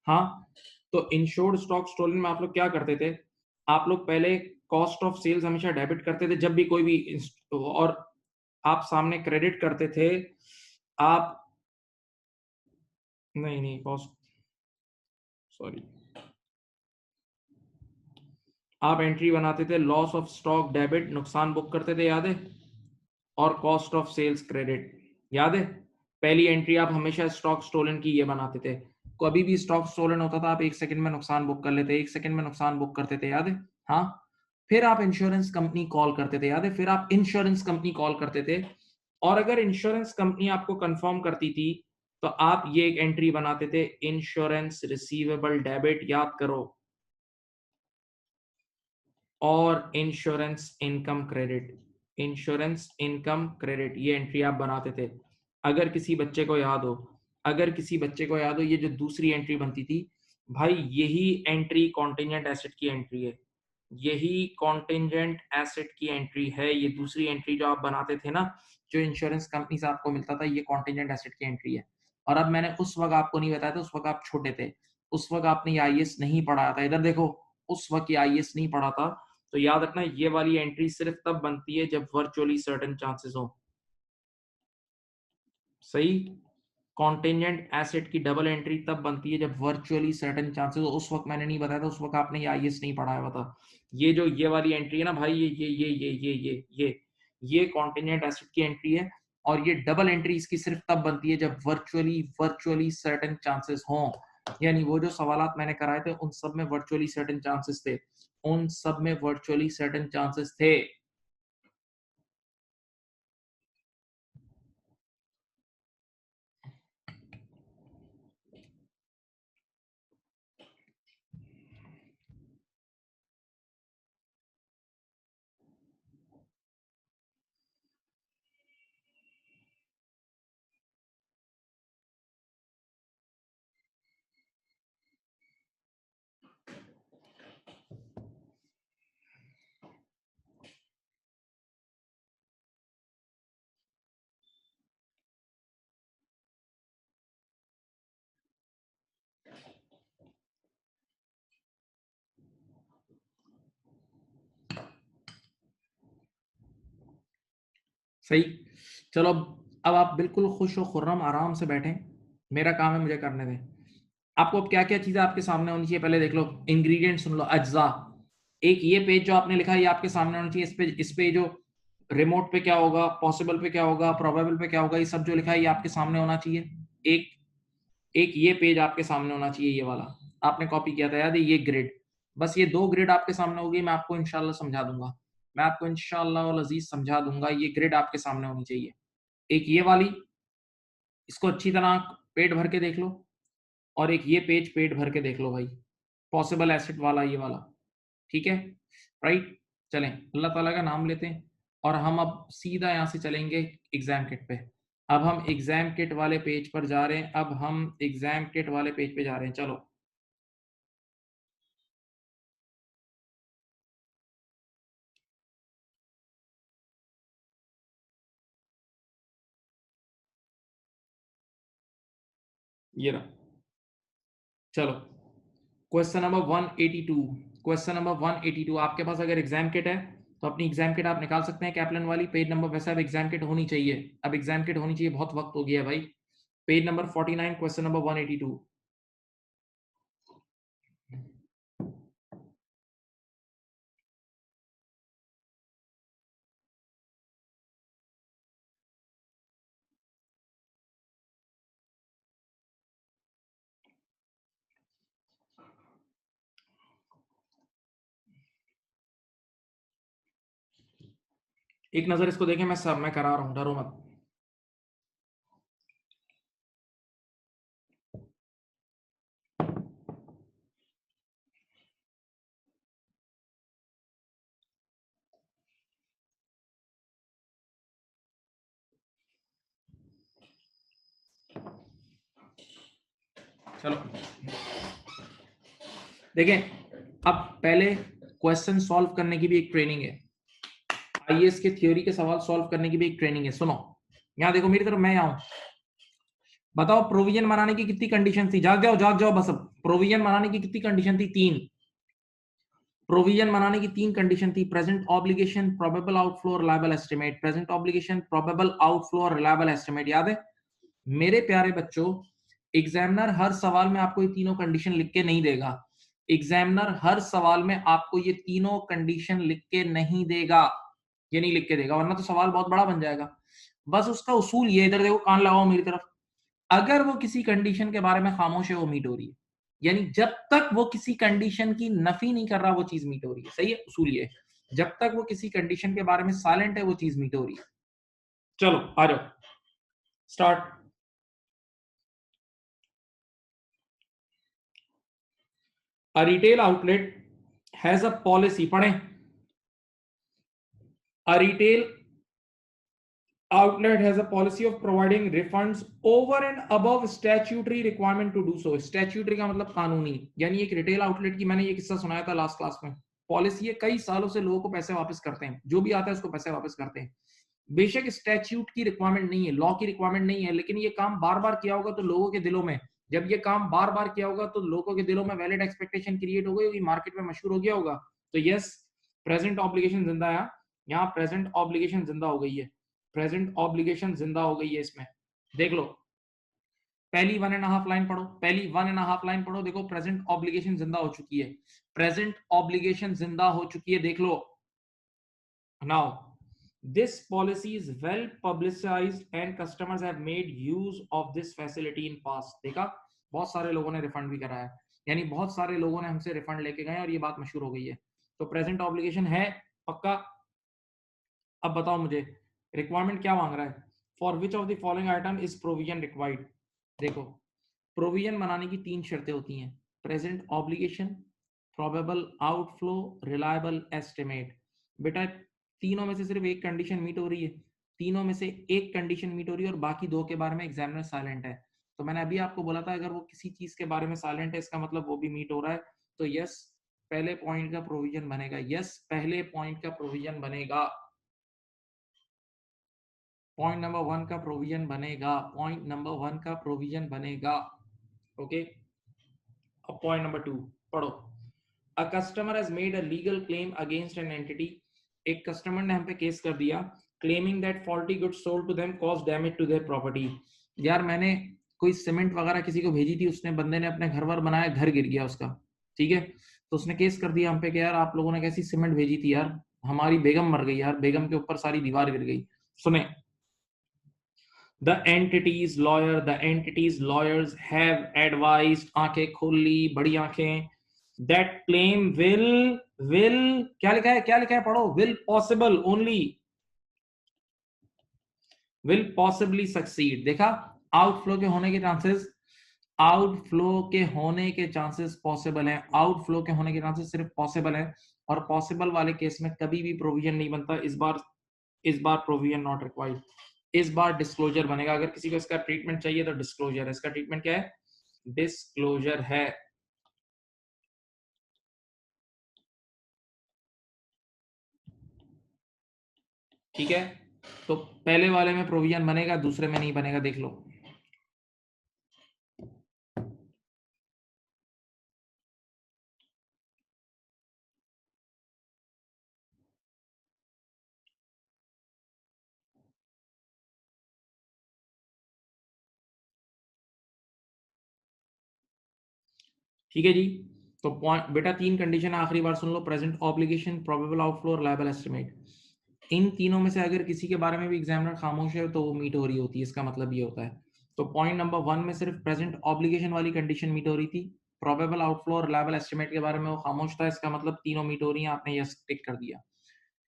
हाँ, तो इंश्योर्ड स्टॉक स्टोलन में आप लोग क्या करते थे? आप लोग पहले कॉस्ट ऑफ सेल्स हमेशा डेबिट करते थे जब भी कोई भी और आप सामने क्रेडिट करते थे। आप नहीं नहीं कॉस्ट, सॉरी, आप एंट्री बनाते थे लॉस ऑफ स्टॉक डेबिट, नुकसान बुक करते थे, याद है? और कॉस्ट ऑफ सेल्स क्रेडिट, याद है? पहली एंट्री आप हमेशा स्टॉक स्टोलन की ये बनाते थे। कभी भी स्टॉक स्टोलन होता था आप 1 सेकंड में नुकसान बुक कर लेते, 1 सेकंड में नुकसान बुक करते थे, याद है? हाँ, फिर आप इंश्योरेंस कंपनी कॉल करते थे, याद है? फिर आप इंश्योरेंस कंपनी कॉल करते थे, और अगर इंश्योरेंस कंपनी आपको कंफर्म करती थी तो आप ये एक एंट्री बनाते थे, इंश्योरेंस रिसीवेबल डेबिट, याद करो, और insurance income credit, insurance income credit, ये एंट्री आप बनाते थे। अगर किसी बच्चे को याद हो, अगर किसी बच्चे को याद हो, ये जो दूसरी एंट्री बनती थी भाई, यही एंट्री कॉन्टिजेंट एसेट की एंट्री है, यही कॉन्टिजेंट एसेट की एंट्री है। ये दूसरी एंट्री जो आप बनाते थे ना, जो इंश्योरेंस कंपनी से आपको मिलता था, ये कॉन्टिजेंट एसेट की एंट्री है। और अब मैंने उस वक्त आपको नहीं बताया था, उस वक्त आप छोटे थे, उस वक्त आपने ये आईएएस नहीं पढ़ाया था। इधर देखो, उस वक्त ये आईएएस नहीं पढ़ा था, तो याद रखना ये वाली एंट्री सिर्फ तब बनती है जब वर्चुअली सर्टेन चांसेस हो। सही, कॉन्टेंजेंट एसेट की डबल एंट्री तब बनती है जब वर्चुअली सर्टेन चांसेस हो। उस वक्त मैंने नहीं बताया था, उस वक्त आपने ये आईएएस नहीं पढ़ाया हुआ था। ये जो ये वाली एंट्री है ना भाई, ये कॉन्टेंजेंट एसेट की एंट्री है, और ये डबल एंट्री इसकी सिर्फ तब बनती है जब वर्चुअली सर्टेन चांसेस हो। यानी वो जो सवालात मैंने कराए थे उन सब में वर्चुअली सर्टेन चांसेस थे, उन सब में वर्चुअली सर्टेन चांसेस थे। सही, चलो अब आप बिल्कुल खुश हो खुर्रम आराम से बैठें, मेरा काम है, मुझे करने दें। आपको अब क्या क्या चीजें आपके सामने होनी चाहिए पहले देख लो, इंग्रेडिएंट सुन लो, अज्जा। एक ये पेज जो आपने लिखा है ये आपके सामने होना चाहिए। इस पे जो रिमोट पे क्या होगा, पॉसिबल पे क्या होगा, प्रोबेबल पे क्या होगा, ये सब जो लिखा है ये आपके सामने होना चाहिए। एक एक ये पेज आपके सामने होना चाहिए, ये वाला आपने कॉपी किया था, याद है? ये ग्रिड, बस ये दो ग्रिड आपके सामने होगी। मैं आपको इंशाल्लाह समझा दूंगा, मैं आपको इंशाल्लाह वल अजीज समझा दूंगा। ये ग्रिड आपके सामने होनी चाहिए, एक ये वाली, इसको अच्छी तरह पेट भर के देख लो, और एक ये पेज पेट भर के देख लो भाई, पॉसिबल एसेट वाला ये वाला, ठीक है? राइट, चलें, अल्लाह ताला का नाम लेते हैं, और हम अब सीधा यहाँ से चलेंगे एग्जाम किट पे। अब हम एग्जाम किट वाले पेज पर जा रहे हैं, अब हम एग्जाम किट वाले पेज पे जा रहे हैं, चलो। ये रहा, चलो, क्वेश्चन नंबर 182, क्वेश्चन नंबर 182, आपके पास अगर एग्जाम किट है तो अपनी एग्जाम किट आप निकाल सकते हैं, कैप्लन वाली पेज नंबर, वैसे अब एग्जाम किट होनी चाहिए, अब एग्जाम किट होनी चाहिए, बहुत वक्त हो गया है भाई। Page number 49, question number 182। एक नजर इसको देखें, मैं करा रहा हूं, डरो मत। चलो देखें, अब पहले क्वेश्चन सॉल्व करने की भी एक ट्रेनिंग है, आईएएस के थ्योरी के सवाल सॉल्व करने की भी एक ट्रेनिंग है। सुनो यहां देखो मेरी तरफ, मैं आऊं, बताओ प्रोविजन बनाने की कितनी कंडीशन थी, जाग जाओ बस। अब प्रोविजन बनाने की कितनी कंडीशन थी? 3। प्रोविजन बनाने की 3 कंडीशन थी, प्रेजेंट ऑब्लिगेशन, प्रोबेबल आउटफ्लो और reliable estimate. Present obligation, probable outflow और रिलायबल एस्टिमेट, याद है? मेरे प्यारे बच्चों, एग्जामिनर हर सवाल में आपको ये तीनों कंडीशन लिख के नहीं देगा। एग्जामिनर हर सवाल में आपको ये तीनों कंडीशन लिख के नहीं देगा, ये नहीं लिख के देगा, वरना तो सवाल बहुत बड़ा बन जाएगा। बस उसका उसूल ये, इधर देखो, कान लगाओ मेरी तरफ, अगर वो किसी कंडीशन के बारे में खामोश है वो मीट हो रही है, यानी जब तक वो किसी कंडीशन की नफी नहीं कर रहा वो चीज मीट हो रही है। सही है? उसूल ये है, जब तक वो किसी कंडीशन के बारे में साइलेंट है वो चीज मीट हो रही है। चलो आ जाओ, start. A retail outlet has a policy, पढ़ें, a retail outlet has a policy of providing refunds over and above statutory requirement to do so। statutory का मतलब कानूनी, यानी एक रिटेल आउटलेट की, मैंने ये किस्सा सुनाया था लास्ट क्लास में, पॉलिसी है, कई सालों से लोगों को पैसे वापस करते हैं, जो भी आता है उसको पैसे वापस करते हैं। बेशक स्टैच्यूट की रिक्वायरमेंट नहीं है, लॉ की रिक्वायरमेंट नहीं है, लेकिन ये काम बार बार किया होगा तो लोगों के दिलों में, जब ये काम बार बार किया होगा तो लोगों के दिलों में वैलिड एक्सपेक्टेशन क्रिएट हो गई होगी, मार्केट में मशहूर हो गया होगा। तो यस, प्रेजेंट ऑब्लिगेशन जिंदा है, यहाँ प्रेजेंट ऑब्लिगेशन जिंदा हो गई है, प्रेजेंट ऑब्लिगेशन जिंदा हो गई है इसमें। देख लो पहली 1.5 लाइन पढ़ो, पहली 1.5 लाइन पढ़ो, देखो प्रेजेंट ऑब्लिगेशन जिंदा हो चुकी है, प्रेजेंट ऑब्लिगेशन जिंदा हो चुकी है, देख लो। Now this policy is well publicized and customers have made use of this facility in past। देखा, बहुत सारे लोगों ने रिफंड भी कराया, यानी बहुत सारे लोगों ने हमसे रिफंड लेके गए और ये बात मशहूर हो गई है। तो प्रेजेंट ऑब्लिगेशन है पक्का। अब बताओ मुझे रिक्वायरमेंट क्या मांग रहा है, for which of the following item is provision required. देखो प्रोविजन बनाने की 3 शर्तें होती हैं, present obligation, probable outflow, reliable estimate. बेटा तीनों में से सिर्फ एक कंडीशन मीट हो रही है, तीनों में से एक कंडीशन मीट हो रही है और बाकी 2 के बारे में एग्जामिनर साइलेंट है। तो मैंने अभी आपको बोला था अगर वो किसी चीज के बारे में साइलेंट है इसका मतलब वो भी मीट हो रहा है। तो यस, पहले पॉइंट का प्रोविजन बनेगा, यस पहले पॉइंट का प्रोविजन बनेगा, पॉइंट नंबर 1 का प्रोविजन बनेगा, पॉइंट नंबर 1 का प्रोविजन बनेगा। ओके, अब पॉइंट नंबर 2 पढ़ो। A customer has made a legal claim against an entity. एक कस्टमर ने हम पे केस कर दिया, claiming that faulty goods sold to them cause damage to their property. यार मैंने कोई सीमेंट वगैरह किसी को भेजी थी, उसने बंदे ने अपने घर वर बनाया, घर गिर गया उसका, ठीक है, तो उसने केस कर दिया हम पे कि यार आप लोगों ने कैसी सीमेंट भेजी थी यार, हमारी बेगम मर गई यार, बेगम के ऊपर सारी दीवार गिर गई। सुने, the entity's lawyers have advised, आंखें खोल ली बड़ी आंखें, that claim will क्या लिखा है, क्या लिखा है, पढ़ो, will possible only, will possibly succeed। देखा, आउटफ्लो के होने के चांसेस, आउटफ्लो के होने के चांसेस पॉसिबल है, आउटफ्लो के होने के चांसेस सिर्फ पॉसिबल है, और पॉसिबल वाले केस में कभी भी प्रोविजन नहीं बनता। इस बार प्रोविजन नॉट रिक्वायर्ड, इस बार डिस्क्लोजर बनेगा। अगर किसी को इसका ट्रीटमेंट चाहिए तो डिस्क्लोजर है, इसका ट्रीटमेंट क्या है, डिस्क्लोजर है। ठीक है, तो पहले वाले में प्रोविजन बनेगा, दूसरे में नहीं बनेगा, देख लो। ठीक है जी, तो पॉइंट बेटा 3 कंडीशन आखिरी बार सुन लो, प्रेजेंट ऑब्लिगेशन, प्रोबेबल आउटफ्लो और लायबल एस्टिमेट। इन तीनों में से अगर किसी के बारे में भी एग्जामिनर खामोश है तो वो मीट हो रही होती है, इसका मतलब ये होता है। तो पॉइंट नंबर 1 में सिर्फ प्रेजेंट ऑब्लिगेशन वाली कंडीशन मीट हो रही थी, प्रोबेबल आउटफ्लो और लायबल एस्टिमेट के बारे में वो खामोश था, इसका मतलब तीनों मीट हो रही है, आपने यस टिक कर दिया।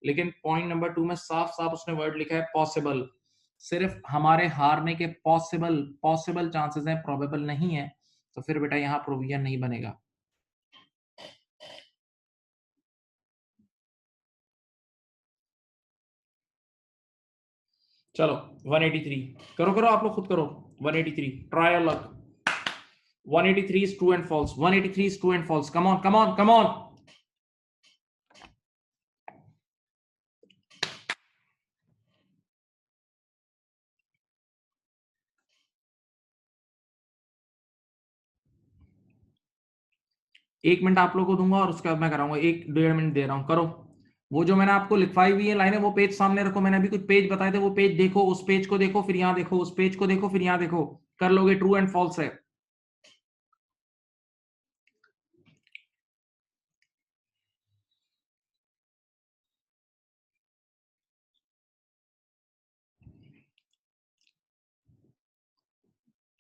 लेकिन पॉइंट नंबर 2 में साफ साफ उसने वर्ड लिखा है पॉसिबल। सिर्फ हमारे हारने के पॉसिबल पॉसिबल चांसेस हैं, प्रोबेबल नहीं है, तो फिर बेटा यहां प्रोविजन नहीं बनेगा। चलो 183 करो करो, आप लोग खुद करो। 183 try your luck. 183 is true and false. 183 is true and false. Come on, come on, come on. एक मिनट आप लोगों को दूंगा और उसके बाद मैं कराऊंगा। 1-1.5 मिनट दे रहा हूं, करो। वो जो मैंने आपको लिखवाई हुई है लाइनें, वो पेज सामने रखो। मैंने अभी कुछ पेज बताए थे, वो पेज देखो, उस पेज को देखो, फिर यहां देखो, उस पेज को देखो, फिर यहां देखो। कर लोगे, ट्रू एंड फॉल्स है।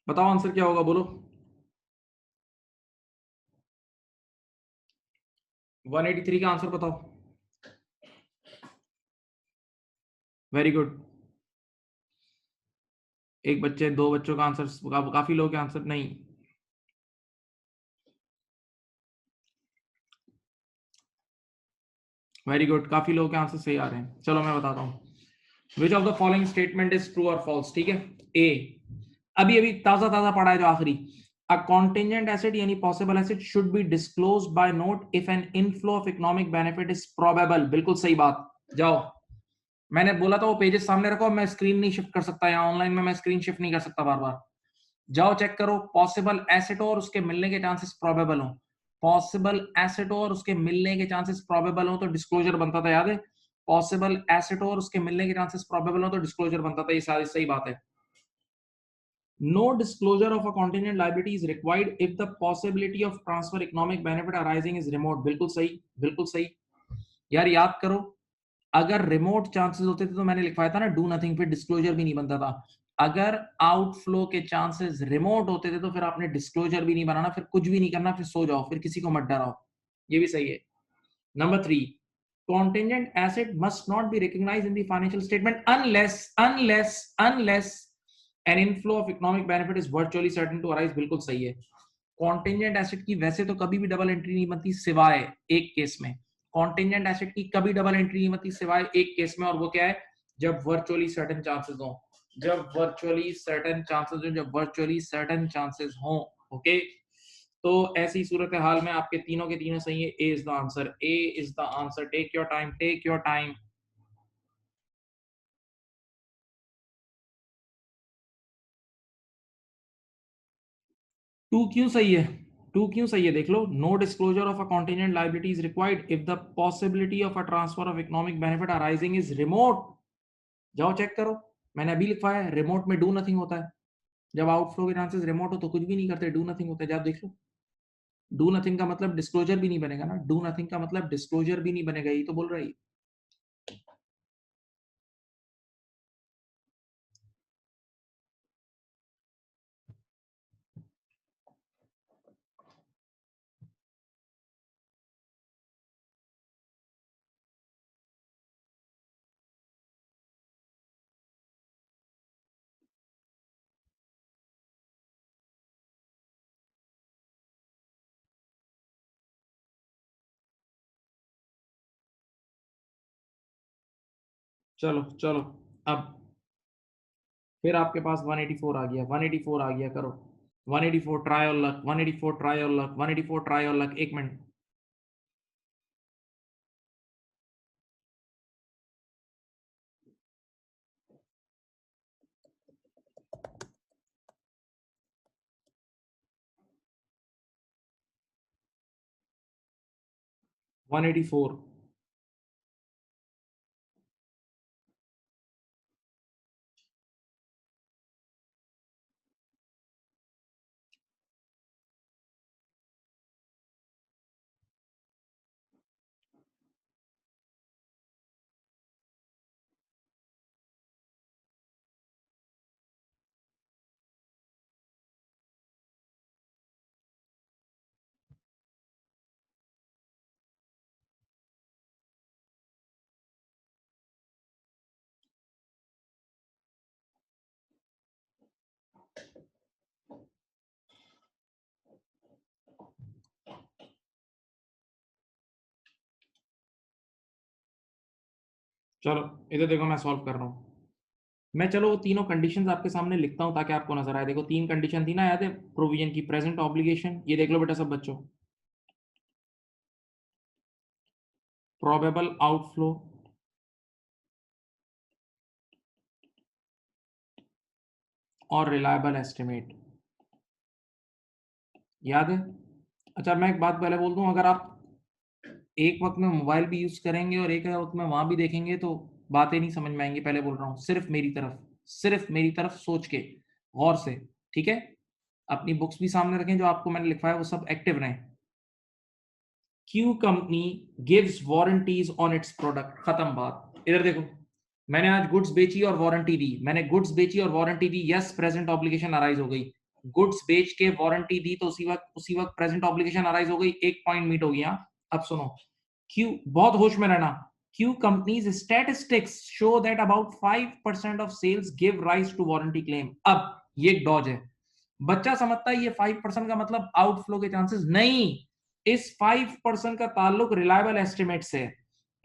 बताओ आंसर क्या होगा, बोलो। 183 का आंसर बताओ। Very good. एक बच्चे, दो बच्चों का आंसर, काफी लोगों के आंसर नहीं। वेरी गुड, काफी लोगों के आंसर सही आ रहे हैं। चलो मैं बताता हूं। Which of the following statement is true और फॉल्स, ठीक है। ए, अभी अभी ताजा ताजा पढ़ा है जो आखिरी। अ कॉन्टिजेंट एसेट यानी possible asset should be disclosed by note if an inflow of economic benefit is probable. बिल्कुल सही बात। जाओ, मैंने बोला था वो पेजेस सामने रखो। मैं स्क्रीन नहीं शिफ्ट कर सकता, यहाँ ऑनलाइन में मैं स्क्रीन शिफ्ट नहीं कर सकता बार बार। जाओ चेक करो, पॉसिबल एसेट हो और उसके मिलने के चांसेस प्रोबेबल हो। पॉसिबल एसेट हो और उसके मिलने के चांसेस प्रोबेबल हो तो डिस्क्लोजर बनता था, याद है। पॉसिबल एसेट हो और उसके मिलने के चांसेस प्रोबेबल हो तो डिस्क्लोजर बनता था, ये सारी सही बात है। No disclosure of a contingent liability is required if the possibility of transfer economic benefit arising is remote. बिल्कुल सही, बिल्कुल सही। यार याद करो, अगर रिमोट चांसेस होते थे तो मैंने लिखवाया था ना डू नथिंग, फिर डिस्क्लोजर भी नहीं बनता था। अगर आउटफ्लो के चांसेस रिमोट होते थे तो फिर आपने डिस्क्लोजर भी नहीं बनाना, फिर कुछ भी नहीं करना, फिर सो जाओ, फिर किसी को मत डराओ। ये भी सही है। Number 3, contingent asset must not be recognized in the financial statement unless an inflow of economic benefit is virtually certain to arise। बिल्कुल सही है। कॉन्टेंजेंट एसेट की वैसे तो कभी भी डबल एंट्री नहीं बनती सिवाय एक केस में। कॉन्टेंजेंट एसेट की कभी डबल एंट्री नहीं बनती सिवाय एक केस में, और वो क्या है? जब वर्चुअली सर्टेन चांसेस हो। जब वर्चुअली सर्टेन चांसेस हो, जब वर्चुअली सर्टेन चांसेस हो। ओके, तो ऐसी सूरत हाल में आपके तीनों के तीनों सही है। A is the answer, A is the answer. Take your time, take your time. Two क्यों सही है? टू क्यों सही है देख लो। No disclosure of a contingent liability is required if the possibility of a transfer of economic benefit arising is remote. जाओ चेक करो, मैंने अभी लिखवाया है रिमोट में डू नथिंग होता है। जब आउटफ्लो के चांसेस रिमोट हो तो कुछ भी नहीं करते, डू नथिंग होता है। जाओ देख लो। डू नथिंग का मतलब डिस्क्लोजर भी नहीं बनेगा ना, डू नथिंग का मतलब डिस्क्लोजर भी नहीं बनेगा, यही तो बोल रही। चलो चलो, अब फिर आपके पास 184 आ गया, 184 आ गया, करो। 184 ट्राई और लक, 184 ट्राई और लक, 184 ट्राई और लक। एक मिनट। One eighty four. चलो इधर देखो, मैं सॉल्व कर रहा हूँ। मैं चलो वो तीनों कंडीशंस आपके सामने लिखता हूँ ताकि आपको नजर आए। देखो 3 कंडीशन थी ना, याद है? प्रोविजन की, प्रेजेंट ऑब्लिगेशन, ये देख लो बेटा सब बच्चों, प्रोबेबल आउटफ्लो और रिलायबल एस्टिमेट, याद है? अच्छा मैं एक बात पहले बोल दूं, अगर आप एक वक्त में मोबाइल भी यूज करेंगे और एक वक्त में वहां भी देखेंगे तो बातें नहीं समझ में आएंगी। पहले बोल रहा हूँ, सिर्फ मेरी तरफ सोच के, गौर से, ठीक है? अपनी बुक्स भी सामने रखें, जो आपको मैंने लिखवाया वो सब एक्टिव रहें। Q company gives warranties on it's product, खत्म बात। इधर देखो, मैंने आज गुड्स बेची और वारंटी दी, मैंने गुड्स बेची और वारंटी दी, यस प्रेजेंट ऑब्लिगेशन अराइज हो गई। गुड्स बेच के वारंटी दी तो उसी वक्त प्रेजेंट ऑब्लिगेशन अराइज हो गई। एक पॉइंट मीट हो गया। अब सुनो, क्यू, बहुत होश में रहना, Q companies statistics show that about 5% of sales give rise to warranty claim. अब ये एक डॉज है। बच्चा समझता है ये 5% का मतलब आउटफ्लो के चांसेस, नहीं। इस 5% का ताल्लुक रिलायबल एस्टिमेट से,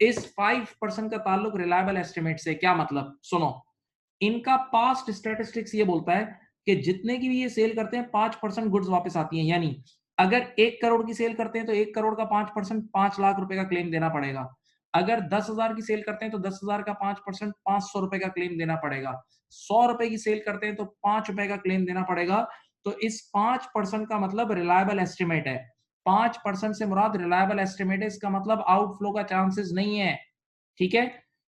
इस 5% का ताल्लुक रिलायबल एस्टिमेट से। क्या मतलब? सुनो, इनका पास्ट स्टैटिस्टिक्स ये बोलता है कि जितने की भी ये सेल करते हैं 5% गुड्स वापस आती हैं। यानी अगर 1 करोड़ की सेल करते हैं तो 1 करोड़ का 5% 5 लाख रुपए का क्लेम देना पड़ेगा। अगर 10,000 की सेल करते हैं तो 10,000 का 5% 500 रुपए का क्लेम देना पड़ेगा। 100 रुपए की सेल करते हैं तो 5 रुपए का क्लेम देना पड़ेगा। तो इस 5% का मतलब रिलायबल एस्टिमेट है। 5% से मुराद रिलायबल एस्टिमेट है, इसका मतलब आउटफ्लो का चांसेस नहीं है। ठीक है?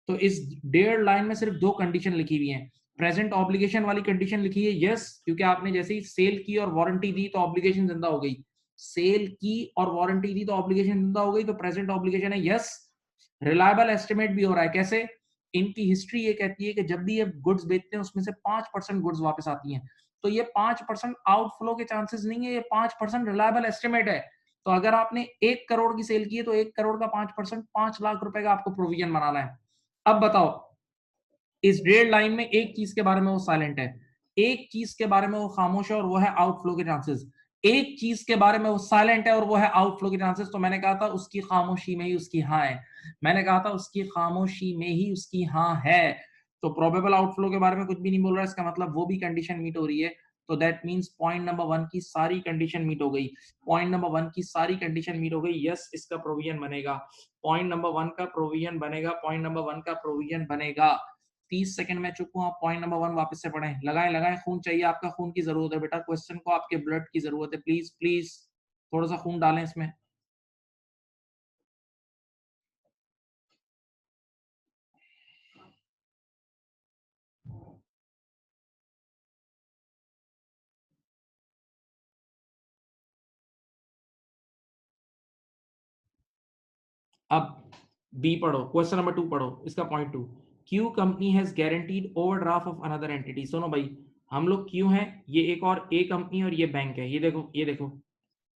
तो इस 1.5 लाइन में सिर्फ 2 कंडीशन लिखी हुई है। प्रेजेंट ऑब्लिगेशन वाली कंडीशन लिखी है यस, क्योंकि आपने जैसे ही सेल की और वारंटी दी तो ऑब्लिगेशन जिंदा हो गई। सेल की और वारंटी दी तो ऑब्लिगेशन जिंदा हो गई, तो प्रेजेंट ऑब्लिगेशन है यस। रिलायबल एस्टिमेट भी हो रहा है, कैसे? इनकी हिस्ट्री ये कहती है कि जब भी ये गुड्स बेचते हैं उसमें से 5% गुड्स वापस आती हैं। तो ये 5% आउटफ्लो के चांसेस नहीं है, ये 5% रिलायबल एस्टिमेट है। तो अगर आपने 1 करोड़ की सेल की है तो 1 करोड़ का 5% 5 लाख रुपए का आपको प्रोविजन बनाना है। अब बताओ, इस 1.5 लाइन में एक चीज के बारे में वो साइलेंट है, एक चीज के बारे में वो खामोश है और वो है आउटफ्लो के चांसेस। एक चीज के बारे में वो साइलेंट है और वो है आउटफ्लो के चांसेस। तो मैंने कहा था उसकी खामोशी में ही उसकी हाँ है, मैंने कहा था उसकी खामोशी में ही उसकी हाँ है। तो प्रोबेबल आउटफ्लो के बारे में कुछ भी नहीं बोल रहा है, इसका मतलब वो भी कंडीशन मीट हो रही है। तो दैट मींस पॉइंट नंबर 1 की सारी कंडीशन मीट हो गई। पॉइंट नंबर 1 की सारी कंडीशन मीट हो गई, यस इसका प्रोविजन बनेगा। पॉइंट नंबर 1 का प्रोविजन बनेगा, पॉइंट नंबर 1 का प्रोविजन बनेगा। 30 सेकंड में चुप हूं, आप पॉइंट नंबर 1 वापस से पढ़ें। लगाएं लगाएं, खून चाहिए, आपका खून की जरूरत है बेटा, क्वेश्चन को आपके ब्लड की जरूरत है। प्लीज प्लीज थोड़ा सा खून डालें इसमें। अब बी पढ़ो, क्वेश्चन नंबर 2 पढ़ो, इसका point 2। Q company has guaranteed overdraft of another entity. सुनो भाई, हम लोग क्यू हैं, ये एक और ए कंपनी और ये बैंक है। ये देखो, ये देखो,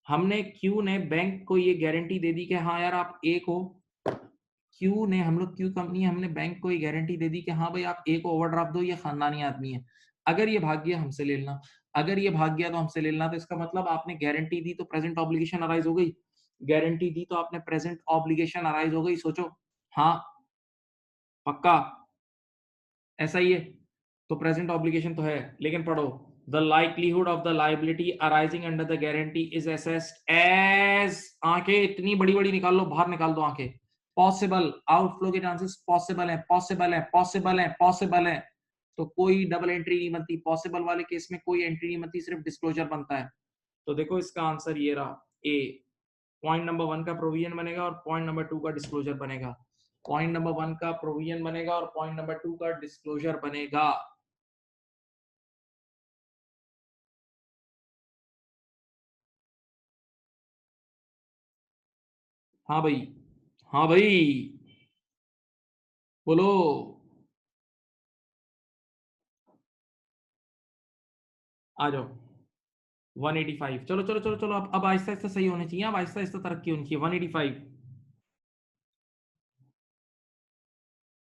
हमने क्यू ने बैंक को ये गारंटी दे दी कि हाँ यार आप ए को, क्यू ने, हम लोग क्यू कंपनी, हमने बैंक को ये गारंटी दे दी कि हाँ भाई आप ए को ओवरड्राफ्ट दो, ये खानदानी आदमी है। अगर ये भाग गया हमसे ले लेना, अगर ये भाग गया तो हमसे ले लेना। तो इसका मतलब आपने गारंटी दी तो प्रेजेंट ऑब्लिगेशन अराइज हो गई, गारंटी दी तो आपने प्रेजेंट ऑब्लिगेशन अराइज हो गई। सोचो, हाँ पक्का ऐसा ही है। तो प्रेजेंट ऑब्लिगेशन तो है, लेकिन पढ़ो, the likelihood of the liability arising under the guarantee is assessed as, आंखें इतनी बड़ी बड़ी निकाल लो, बाहर निकाल दो आंखें, पॉसिबल। आउटफ्लो के चांसेस पॉसिबल है, पॉसिबल है, पॉसिबल है, पॉसिबल है। तो कोई डबल एंट्री नहीं बनती, पॉसिबल वाले केस में कोई एंट्री नहीं बनती, सिर्फ डिस्क्लोजर बनता है। तो देखो इसका आंसर ये रहा, ए। पॉइंट नंबर 1 का प्रोविजन बनेगा और पॉइंट नंबर 2 का डिस्क्लोजर बनेगा। पॉइंट नंबर 1 का प्रोविजन बनेगा और पॉइंट नंबर 2 का डिस्क्लोजर बनेगा। हाँ भाई, हाँ भाई, बोलो। आ जाओ। 185, चलो चलो चलो चलो, अब आहिस्ता आहिस्ता सही होने चाहिए, अब आहिस्ता आहिस्ता तरक्की होनी चाहिए। 185,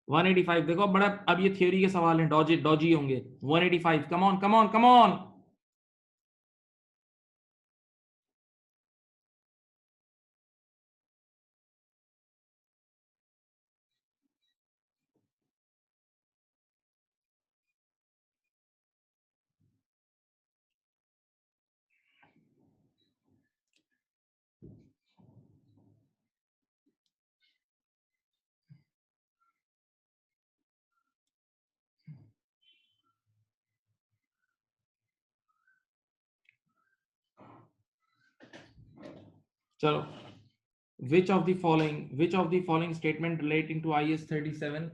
185 देखो, अब बड़ा, अब ये थ्योरी के सवाल हैं, डॉजी डॉजी होंगे। 185, कम on come on come on. चलो, which of the following statement relating to IS 37,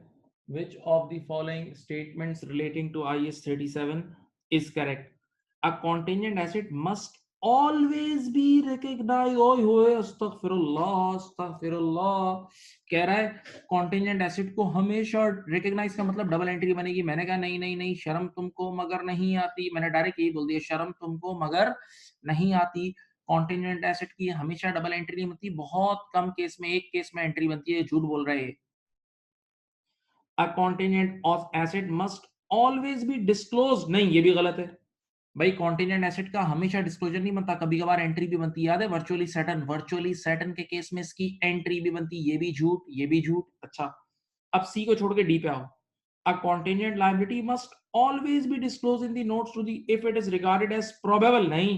which of the following statements relating to IS 37 is correct? A contingent asset must always be recognized. ओए होए, अस्तगफिरुल्लाह। कह रहा है कॉन्टिजेंट एसेट को हमेशा रिकॉग्नाइज का मतलब डबल एंट्री बनेगी। मैंने कहा नहीं नहीं नहीं, शर्म तुमको मगर नहीं आती। मैंने डायरेक्ट यही बोल दिया, शर्म तुमको मगर नहीं आती। कॉन्टिजेंट एसेट की हमेशा डबल एंट्री नहीं बनती, बहुत कम केस में, एक केस में एंट्री बनती है। झूठ बोल रहे हैं। A contingent of asset must always be disclose, नहीं ये भी गलत है भाई। कॉन्टिजेंट एसेट का हमेशा डिस्क्लोजर नहीं बनता, कभी कभार एंट्री भी बनती है। याद है वर्चुअली सैटर्न के केस में इसकी एंट्री भी बनती, ये भी झूठ, ये भी झूठ। अच्छा, अब सी को छोड़ के डी पे आओ। A contingent liability must always be disclose in the notes to the if it is regarded as probable, नहीं।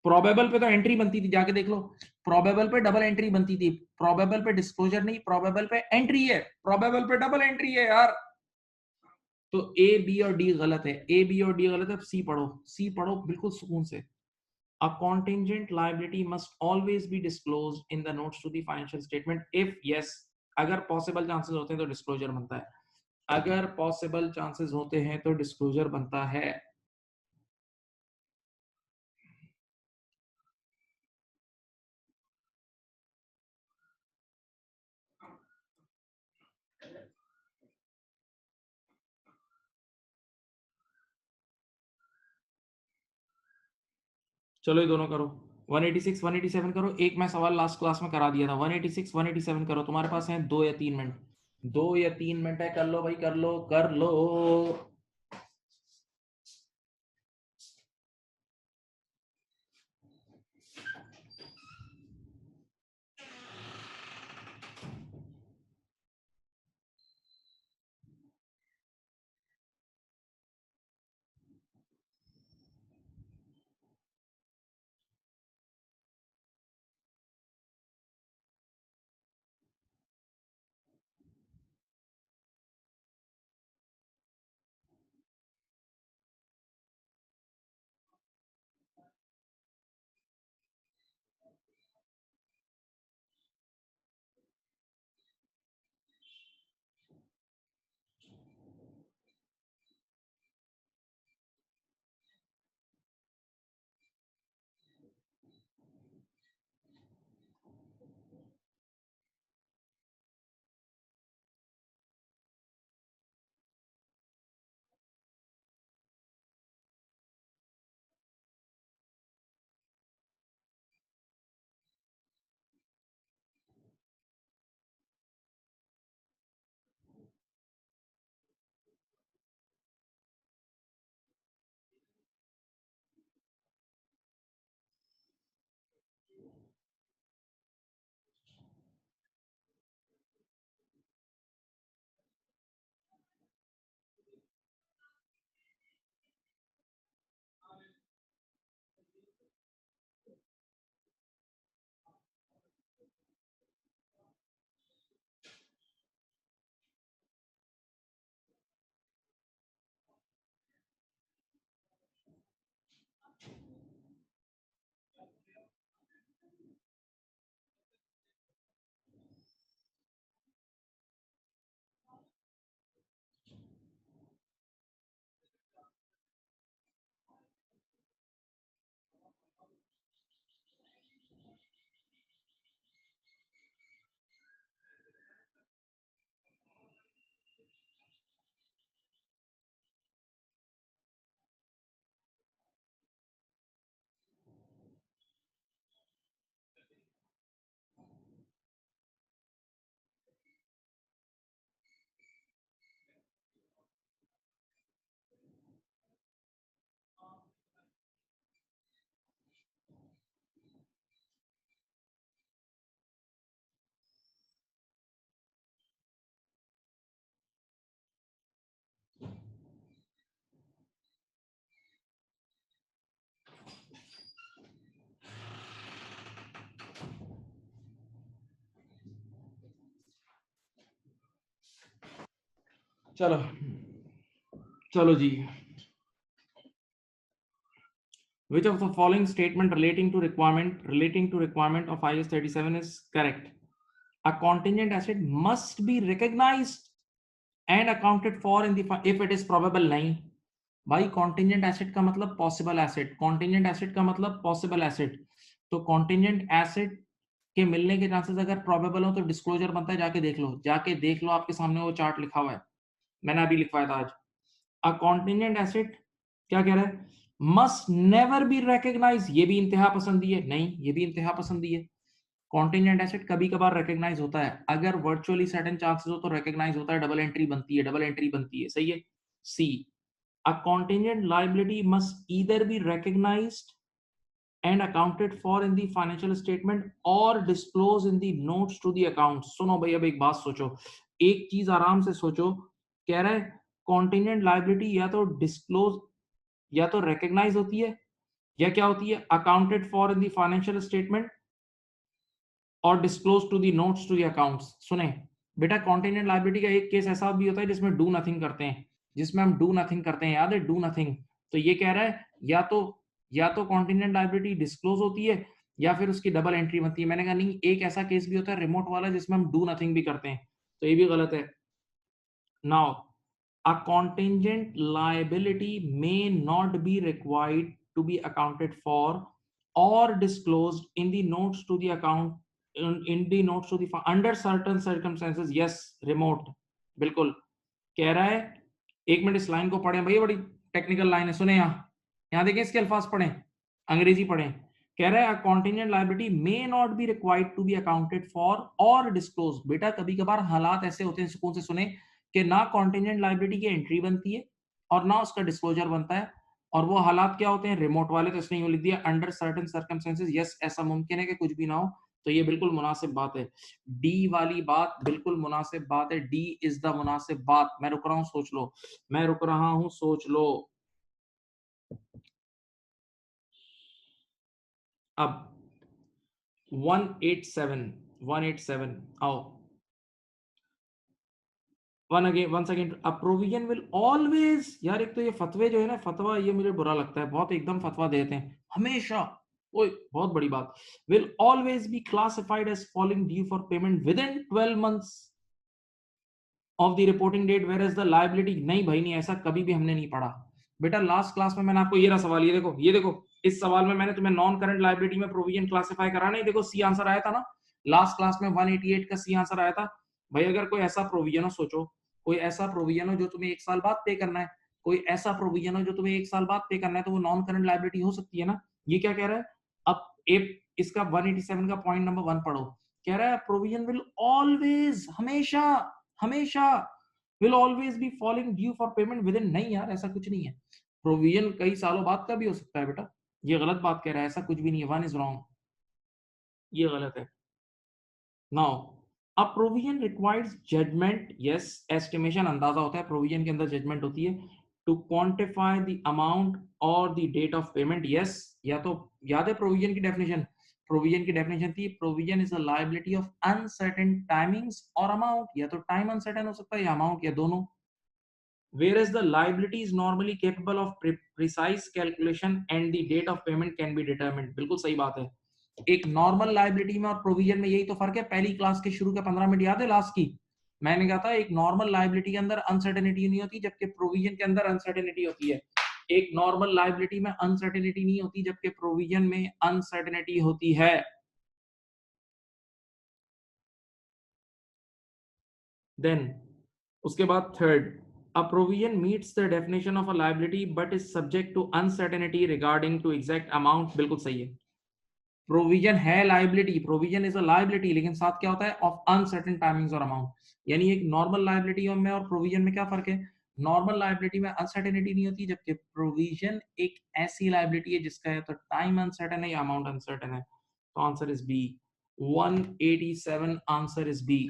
प्रोबेबल पे तो एंट्री बनती थी, जाके देख लो। प्रोबेबल पे डबल एंट्री बनती थी, प्रोबेबल पे डिस्क्लोजर नहीं, प्रोबेबल पे एंट्री है, प्रोबेबल पे डबल एंट्री है यार। तो ए बी और डी गलत है, ए बी और डी गलत है। सी पढ़ो, सी पढ़ो बिल्कुल सुकून से। A contingent liability must always be disclosed in the notes to the financial statement if yes, अगर पॉसिबल चांसेस होते हैं तो डिस्क्लोजर बनता है। अगर पॉसिबल चांसेस होते हैं तो डिस्क्लोजर बनता है। चलो ये दोनों करो। 186 187 करो। एक मैं सवाल लास्ट क्लास में करा दिया था। 186 187 करो। तुम्हारे पास है 2 या 3 मिनट, 2 या 3 मिनट है। कर लो भाई, कर लो कर लो। चलो चलो जी। Which of the following statement relating to requirement of IAS 37 is correct? A contingent asset must be recognized and accounted for in the if it is probable. नहीं भाई, contingent asset का मतलब possible asset, contingent asset का मतलब possible asset. तो contingent asset के मिलने के चांसेस अगर probable हो तो डिस्क्लोजर बनता है, जाके देख लो, आपके सामने वो चार्ट लिखा हुआ है, मैंने अभी लिखवाया था आज. अ कॉन्टिजेंट एसेट क्या कह रहा है? मस्ट नेवर बी रिकॉग्नाइज, ये भी इंतहा पसंदी है, नहीं ये भी इंतहा पसंदी है. कॉन्टिजेंट एसेट कभी कभार रिकॉग्नाइज होता है, अगर वर्चुअली सर्टेन चांसेस हो तो रिकॉग्नाइज होता है, डबल एंट्री बनती है, सही है. C, a contingent liability must either be recognised and accounted for in the financial statement or disclosed in the notes to the account. सुनो भाई, अब एक बात सोचो, एक चीज आराम से सोचो. कह रहा है कॉन्टिजेंट लायबिलिटी या तो डिस्क्लोज या तो रिकॉग्नाइज होती है या क्या होती है, accounted for in the financial statement और disclose to the notes to the accounts. सुने बेटा, कॉन्टिजेंट लायबिलिटी का एक केस ऐसा भी होता है जिसमें डू नथिंग करते हैं, याद है डू नथिंग. तो ये कह रहा है या तो कॉन्टिजेंट लायबिलिटी डिस्क्लोज होती है या फिर उसकी डबल एंट्री बनती है. मैंने कहा नहीं, एक ऐसा केस भी होता है रिमोट वाला जिसमें हम डू नथिंग भी करते हैं, तो ये भी गलत है. Now, a contingent liability may not be required to be accounted for or disclosed in the notes to the account in the notes to the under certain circumstances. Yes, remote, बिल्कुल. कह रहा है, एक मिनट इस लाइन को पढ़ें भैया, बड़ी टेक्निकल लाइन है, सुने. यहाँ देखिए, इसके अल्फाज पढ़ें, अंग्रेजी पढ़ें. कह रहा है a contingent liability may not be required to be accounted for or disclosed. बेटा कभी कभार हालात ऐसे होते हैं, सुकून से सुने, कि ना कॉन्टिजेंट लायबिलिटी की एंट्री बनती है और ना उसका डिस्क्लोजर बनता है. और वो हालात क्या होते हैं, रिमोट वाले. तो इसने यूं लिख दिया अंडर सर्टेन सर्कमस्टेंसेस. यस, ऐसा मुमकिन है कि कुछ भी ना हो, तो ये बिल्कुल मुनासिब बात है. डी वाली बात बिल्कुल मुनासिब बात है. डी इज द मुनासिब बात. मैं रुक रहा हूं, सोच लो. मैं रुक रहा हूं, सोच लो. अब 187 आओ. once again, a provision will always. यार एक तो ये फतवे जो है ना, फतवा ये मुझे बुरा लगता है बहुत, एकदम फतवा देते हैं हमेशा. ओए बहुत बड़ी बात. will always be classified as falling due for payment within 12 months of the reporting date, whereas the liability. नहीं भाई नहीं, ऐसा कभी भी हमने नहीं पढ़ा. बेटा लास्ट क्लास में मैंने आपको ये रहा सवाल, ये देखो इस सवाल में मैंने तुम्हें नॉन करंट लायबिलिटी में प्रोविजन क्लासिफाई करा. नहीं देखो, सी आंसर आया था ना लास्ट क्लास में, 188 का सी आंसर आया था. भाई अगर कोई ऐसा प्रोविजन हो, सोचो कोई ऐसा प्रोविजन हो जो तुम्हें 1 साल बाद पे करना है, कोई ऐसा प्रोविजन हो जो तुम्हें 1 साल बाद पे करना है, तो वो नॉन करंट लायबिलिटी हो सकती है ना. ये क्या कह रहा है, अब एक इसका 187 का पॉइंट नंबर 1 पढ़ो. कह रहा है प्रोविजन विल ऑलवेज, हमेशा हमेशा, will always be falling due for payment within. नहीं यार, ऐसा कुछ नहीं है. प्रोविजन कई सालों बाद का भी हो सकता है बेटा. ये गलत बात कह रहा है, ऐसा कुछ भी नहीं है. 1 is wrong, ये गलत है. Now, a provision requires judgment. Yes, estimation अंदाजा होता है, प्रोविजन के अंदर जजमेंट होती है. टू क्वांटिफाई द अमाउंट और the date of payment. Yes, या तो याद है प्रोविजन की डेफिनेशन, थी provision is a liability of uncertain timings और अमाउंट. या तो टाइम अनसर्टेन हो सकता है या अमाउंट, या दोनों. Whereas the liability is normally capable of precise calculation and the date of payment can be determined. बिल्कुल सही बात है. एक नॉर्मल लायबिलिटी में और प्रोविजन में यही तो फर्क है. पहली क्लास के शुरू के 15 मिनट याद है लास्ट की, मैंने कहा था एक नॉर्मल लायबिलिटी के अंदर अनसर्टेनिटी नहीं होती, जबकि प्रोविजन के अंदर अनसर्टेनिटी होती है. एक नॉर्मल लायबिलिटी में अनसर्टेनिटी नहीं होती, जबकि प्रोविजन में अनसर्टेनिटी होती है. देन उसके बाद third, a provision meets the definition of a liability but is subject to uncertainty regarding to exact amount. बिल्कुल सही है. प्रोविजन है liability, provision is a liability, लेकिन साथ क्या होता है, ऑफ अनसर्टेन टाइमिंग्स और अमाउंट. यानी एक नॉर्मल लायबिलिटी में और प्रोविजन में क्या फर्क है, नॉर्मल लायबिलिटी में अनसर्टेनिटी नहीं होती, जबकि प्रोविजन एक ऐसी लायबिलिटी है जिसका है तो टाइम अनसर्टेन है या अमाउंट अनसर्टेन है. तो answer is B. 187 answer is B.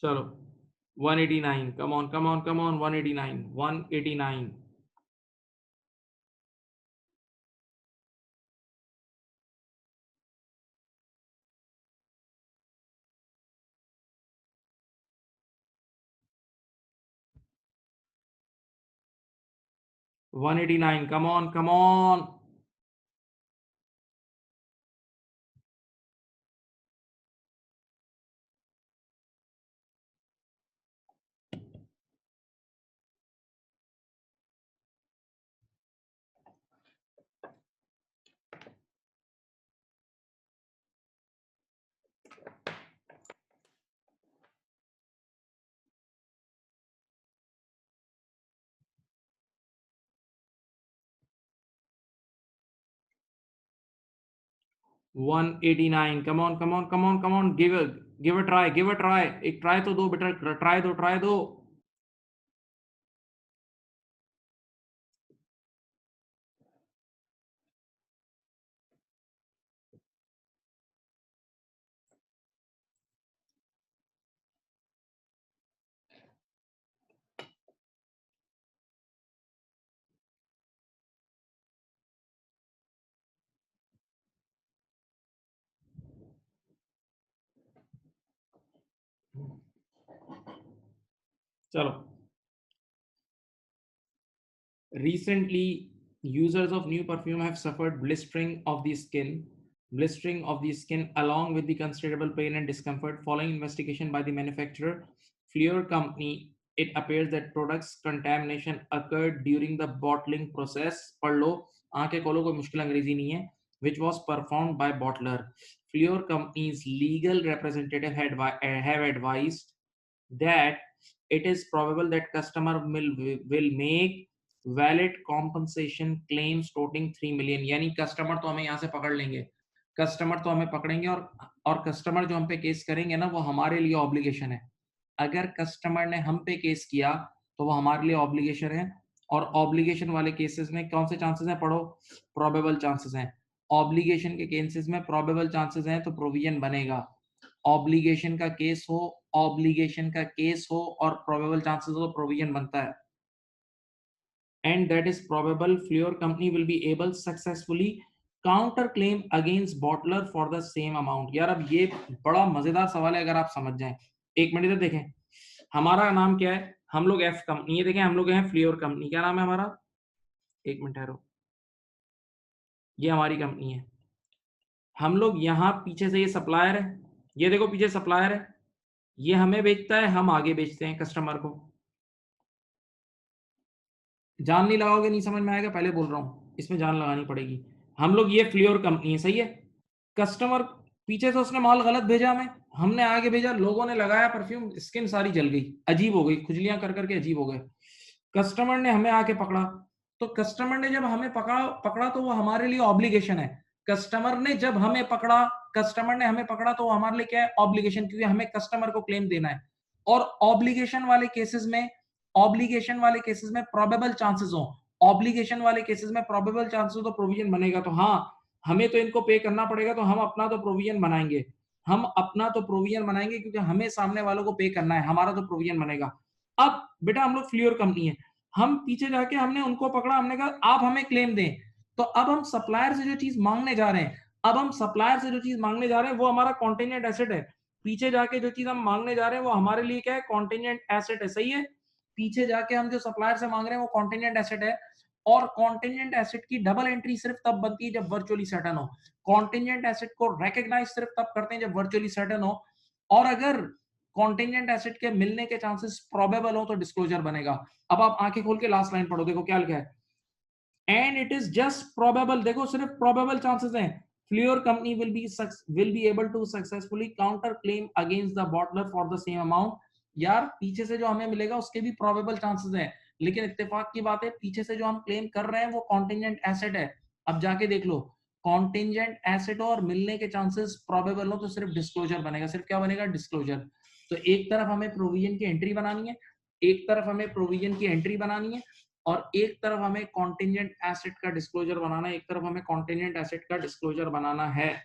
चलो 189, come on come on come on, 189 189 189, come on come on. 189, come on come on come on come on, give a try, give a try, एक ट्राई तो दो बेटा, ट्राई दो. चलो. Recently, users of new perfume have suffered blistering of the skin along with the considerable pain and discomfort following investigation by the manufacturer, Fleur Company. It appears that products contamination occurred during the bottling process. पढ़ लो, आंखें खोलो, कोई मुश्किल अंग्रेजी नहीं है. Which was performed by bottler. Fleur Company's legal representative have advised that it is probable that customer will make valid compensation claims totalling 3 million. यानी कस्टमर तो हमें यहाँ से पकड़ लेंगे, कस्टमर तो हमें पकड़ेंगे, और कस्टमर जो हम पे केस करेंगे ना, वो हमारे लिए ऑब्लिगेशन है. अगर कस्टमर ने हम पे केस किया तो वो हमारे लिए ऑब्लिगेशन है. और ऑब्लिगेशन वाले केसेस में कौन से चांसेस हैं? पढ़ो, प्रोबेबल चांसेस हैं. ऑब्लिगेशन के केसेस में प्रोबेबल चांसेस हैं तो प्रोविजन बनेगा. ऑब्लिगेशन का केस हो, और प्रोबेबल चांसेस हो तो प्रोविजन बनता है. And that is probable, Fleur company will be able successfully counter claim against bottler for the same amount. यार अब ये बड़ा मजेदार सवाल है, अगर आप समझ जाएं. एक मिनट देखें, हमारा नाम क्या है? हम लोग एफ कंपनी, ये देखें हम लोग हैं फ्लियोर कंपनी. क्या नाम है हमारा? एक मिनट ठहरो, ये हमारी कंपनी है. हम लोग यहाँ पीछे से, ये सप्लायर है, ये देखो पीछे सप्लायर है, ये हमें बेचता है, हम आगे बेचते हैं कस्टमर को. जान नहीं लगाओगे, नहीं समझ में आएगा, पहले बोल रहा हूं, इसमें जान लगानी पड़ेगी. हम लोग, ये फ्लियोर कंपनी है, सही है. कस्टमर पीछे से उसने माल गलत भेजा, हमें, हमने आगे भेजा, लोगों ने लगाया परफ्यूम, स्किन सारी जल गई, अजीब हो गई, खुजलियां कर करके अजीब हो गए. कस्टमर ने हमें आके पकड़ा, तो कस्टमर ने जब हमें पकड़ा पकड़ा तो वो हमारे लिए ऑब्लिगेशन है. कस्टमर ने जब हमें पकड़ा, कस्टमर ने हमें पकड़ा तो वो हमारे लिए क्या है? ऑब्लिगेशन, क्योंकि हमें कस्टमर को क्लेम देना है. और ऑब्लिगेशन वाले केसेस में प्रोबेबल चांसेस हो, ऑब्लिगेशन वाले केसेस में प्रोबेबल चांसेस हो तो प्रोविजन बनेगा. तो हाँ, हमें तो इनको पे करना पड़ेगा, तो हम अपना तो प्रोविजन बनाएंगे, क्योंकि हमें सामने वालों को पे करना है, हमारा तो प्रोविजन बनेगा. अब बेटा हम लोग फ्लियोर कंपनी है, हम पीछे जाके हमने उनको पकड़ा, हमने कहा आप हमें क्लेम दें. तो अब हम सप्लायर से जो चीज मांगने जा रहे हैं, वो हमारा कॉन्टेंजेंट एसेट है. पीछे जाके जो चीज हम मांगने जा रहे हैं वो हमारे लिए क्या है? कॉन्टेंजेंट एसेट है, सही है. पीछे जाके हम जो सप्लायर से मांग रहे हैं वो कॉन्टेंजेंट एसेट है. और कॉन्टेंजेंट एसेट की डबल एंट्री सिर्फ तब बनती है जब वर्चुअली सर्टेन हो. कॉन्टेंजेंट एसेट को रिकॉग्नाइज सिर्फ तब करते हैं जब वर्चुअली सर्टेन हो. और अगर कॉन्टेंजेंट एसेट के मिलने के चांसेस प्रोबेबल हो तो डिस्क्लोजर बनेगा. अब आप आंखें खोल के लास्ट लाइन पढ़ो, देखो क्या लिखा है. And it is just probable, देखो सिर्फ प्रोबेबल चांसेस हैं. Fleur company will be able to successfully counter claim against the bottler for the same amount. यार पीछे से जो हमें मिलेगा उसके भी प्रोबेबल चांसेस हैं, लेकिन इत्तेफाक की बात है, पीछे से जो हम क्लेम कर रहे हैं वो कॉन्टेंजेंट एसेट है. अब जाके देख लो, कॉन्टेंजेंट एसेट और मिलने के चांसेस प्रोबेबल हो तो सिर्फ डिस्क्लोजर बनेगा. सिर्फ क्या बनेगा? डिस्क्लोजर. तो एक तरफ हमें प्रोविजन की एंट्री बनानी है, और एक तरफ हमें कॉन्टेंजेंट एसेट का डिस्क्लोजर बनाना है.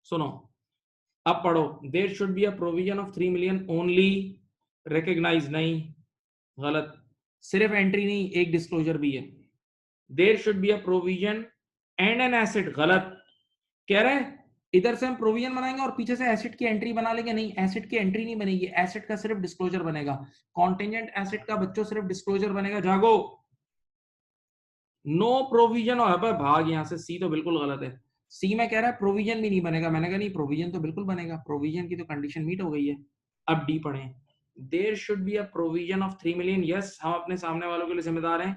सुनो, अब पढ़ो, there should be a provision of 3 million only recognise, नहीं, गलत, सिर्फ एंट्री नहीं एक डिस्क्लोजर भी है। There should be a provision and an asset, गलत, कह रहे हैं इधर से हम प्रोविजन बनाएंगे और पीछे से एसेट की एंट्री बना लेंगे, नहीं एसेट की एंट्री नहीं बनेगी, एसेट का सिर्फ डिस्क्लोजर बनेगा, कॉन्टेंजेंट एसेट का बच्चों सिर्फ डिस्क्लोजर बनेगा, जागो। नो प्रोविजन, और भाग यहां से, सी तो बिल्कुल गलत है, सी में कह रहा है प्रोविजन भी नहीं बनेगा, मैंने कहा नहीं प्रोविजन तो बिल्कुल बनेगा, प्रोविजन की तो कंडीशन मीट हो गई है। अब डी पढ़ें, there should be a provision of 3 million, yes हम अपने सामने वालों के लिए जिम्मेदार हैं,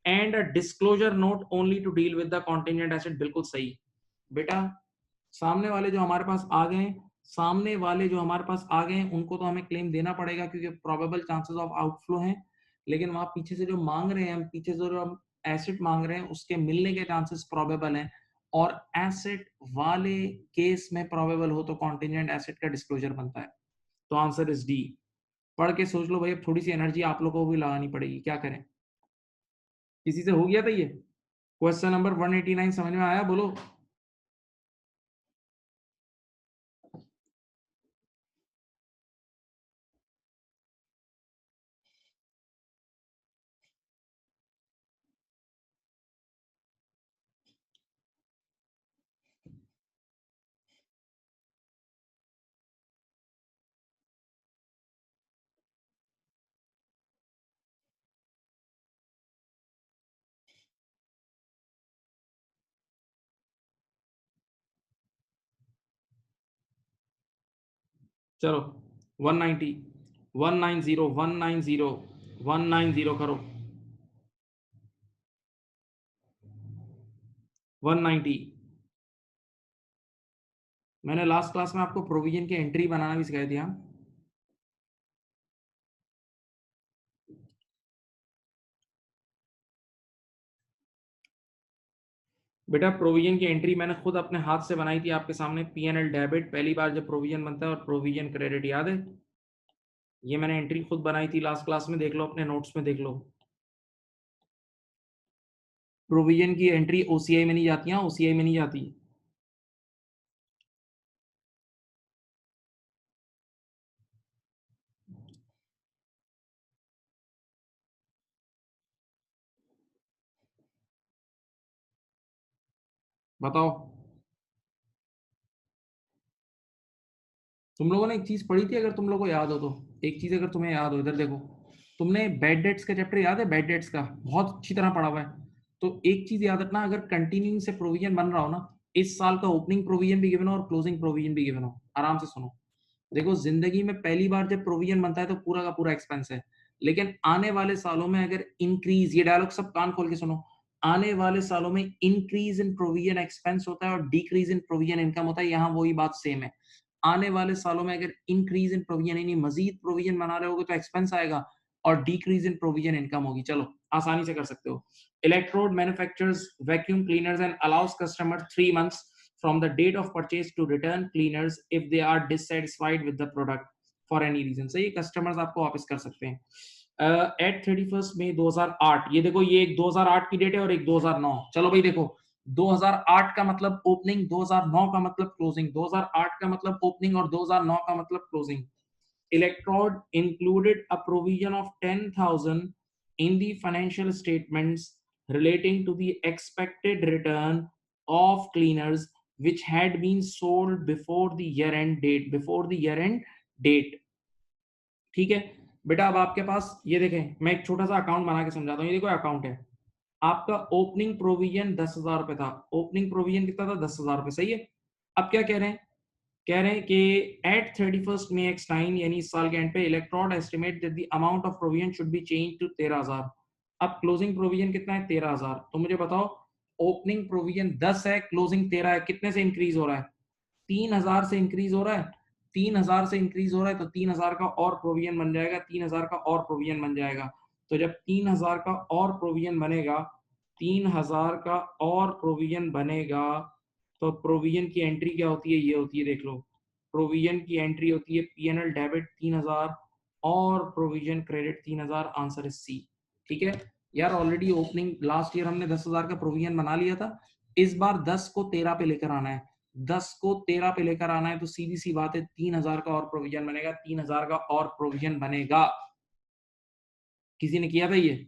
and a disclosure note only to deal with the contingent asset, बिल्कुल सही बेटा। सामने वाले जो हमारे पास आ गए, सामने वाले जो हमारे पास आ गए उनको तो हमें क्लेम देना पड़ेगा क्योंकि प्रोबेबल चांसेस ऑफ आउटफ्लो हैं, लेकिन वहां पीछे से जो मांग रहे हैं हम, पीछे से जो हम एसेट मांग रहे हैं उसके मिलने के चांसेस प्रोबेबल हैं, और एसेट वाले केस में प्रोबेबल हो तो कॉन्टिजेंट एसेट का डिस्क्लोजर बनता है, तो आंसर इज डी। पढ़ के सोच लो भाई, अब थोड़ी सी एनर्जी आप लोगों को भी लगानी पड़ेगी, क्या करें। किसी से हो गया था ये क्वेश्चन नंबर 189, समझ में आया, बोलो। चलो 190, 190, 190, 190 करो, 190। मैंने लास्ट क्लास में आपको प्रोविजन की एंट्री बनाना भी सिखाई दिया। बेटा प्रोविजन की एंट्री मैंने खुद अपने हाथ से बनाई थी आपके सामने, P&L डेबिट पहली बार जब प्रोविजन बनता है और प्रोविजन क्रेडिट, याद है, ये मैंने एंट्री खुद बनाई थी लास्ट क्लास में, देख लो अपने नोट्स में देख लो। प्रोविजन की एंट्री ओसीआई में नहीं जाती, है ओसीआई में नहीं जाती। बताओ, तुम लोगों ने एक चीज पढ़ी थी, अगर तुम लोगों को याद हो तो, एक चीज अगर तुम्हें याद हो, इधर देखो, तुमने बैड डेट्स का चैप्टर याद है, बैड डेट्स का बहुत अच्छी तरह पढ़ा हुआ है, तो एक चीज याद रखना, अगर कंटिन्यूइंग से प्रोविजन बन रहा हो ना, इस साल का ओपनिंग प्रोविजन भी गिवन हो और क्लोजिंग प्रोविजन भी गिवन हो, आराम से सुनो। देखो जिंदगी में पहली बार जब प्रोविजन बनता है तो पूरा का पूरा एक्सपेंस है, लेकिन आने वाले सालों में अगर इंक्रीज, ये डायलॉग सब कान खोल के सुनो, आने वाले सालों में इंक्रीज इन प्रोविजन एक्सपेंस होता है और डिक्रीज इन प्रोविजन इनकम होता है, यहाँ वही बात सेम है। आने वाले सालों में अगर इंक्रीज इन प्रोविजन यानी मजीद प्रोविजन बना रहे होगे तो एक्सपेंस आएगा, और डिक्रीज इन प्रोविजन इनकम होगी। चलो आसानी से कर सकते हो। Electrode manufactures vacuum cleaners and allows customer 3 months from the date of purchase to return cleaners if they are dissatisfied with the product for any reason। सही, कस्टमर्स आपको वापस कर सकते हैं। एट 31 मई 2008, ये देखो ये एक 2008 की डेट है और एक 2009। चलो भाई देखो, 2008 का मतलब ओपनिंग, 2009 का मतलब क्लोजिंग, 2008 का मतलब ओपनिंग और 2009 का मतलब closing. Electrode included a provision of 10,000 in the financial statements relating to the expected return of cleaners which had been sold before the year end date, before the year end date। ठीक है बेटा, अब आपके पास ये देखें, मैं एक छोटा सा अकाउंट बना के समझाता हूँ, ये देखो अकाउंट है आपका, ओपनिंग प्रोविजन 10,000 रुपए था, ओपनिंग प्रोविजन कितना था, 10,000 रुपए, सही है। अब क्या कह रहे हैं, कह रहे हैं कि एट 31 मे एक्स टाइम यानी इस साल के एंड पे Electrode estimate that the amount of provision should be change to 13,000। अब क्लोजिंग प्रोविजन कितना है, 13,000, तो मुझे बताओ ओपनिंग प्रोविजन 10 है, क्लोजिंग 13 है, कितने से इंक्रीज हो रहा है, 3,000 से इंक्रीज हो रहा है, 3,000 से इंक्रीज हो रहा है, तो 3,000 का और प्रोविजन बन जाएगा, 3,000 का और प्रोविजन बन जाएगा। तो जब 3,000 का और प्रोविजन बनेगा, 3,000 का और प्रोविजन बनेगा, तो प्रोविजन की एंट्री क्या होती है, ये होती है, देख लो, प्रोविजन की एंट्री होती है P&L डेबिट 3,000 और provision credit 3,000, answer is C. ठीक है यार, ऑलरेडी ओपनिंग लास्ट ईयर हमने 10,000 का प्रोविजन बना लिया था, इस बार 10 को 13 पे लेकर आना है, 10 को 13 पे लेकर आना है तो सीधी सी बात है 3000 का और प्रोविजन बनेगा, 3000 का और प्रोविजन बनेगा। किसी ने किया था ये?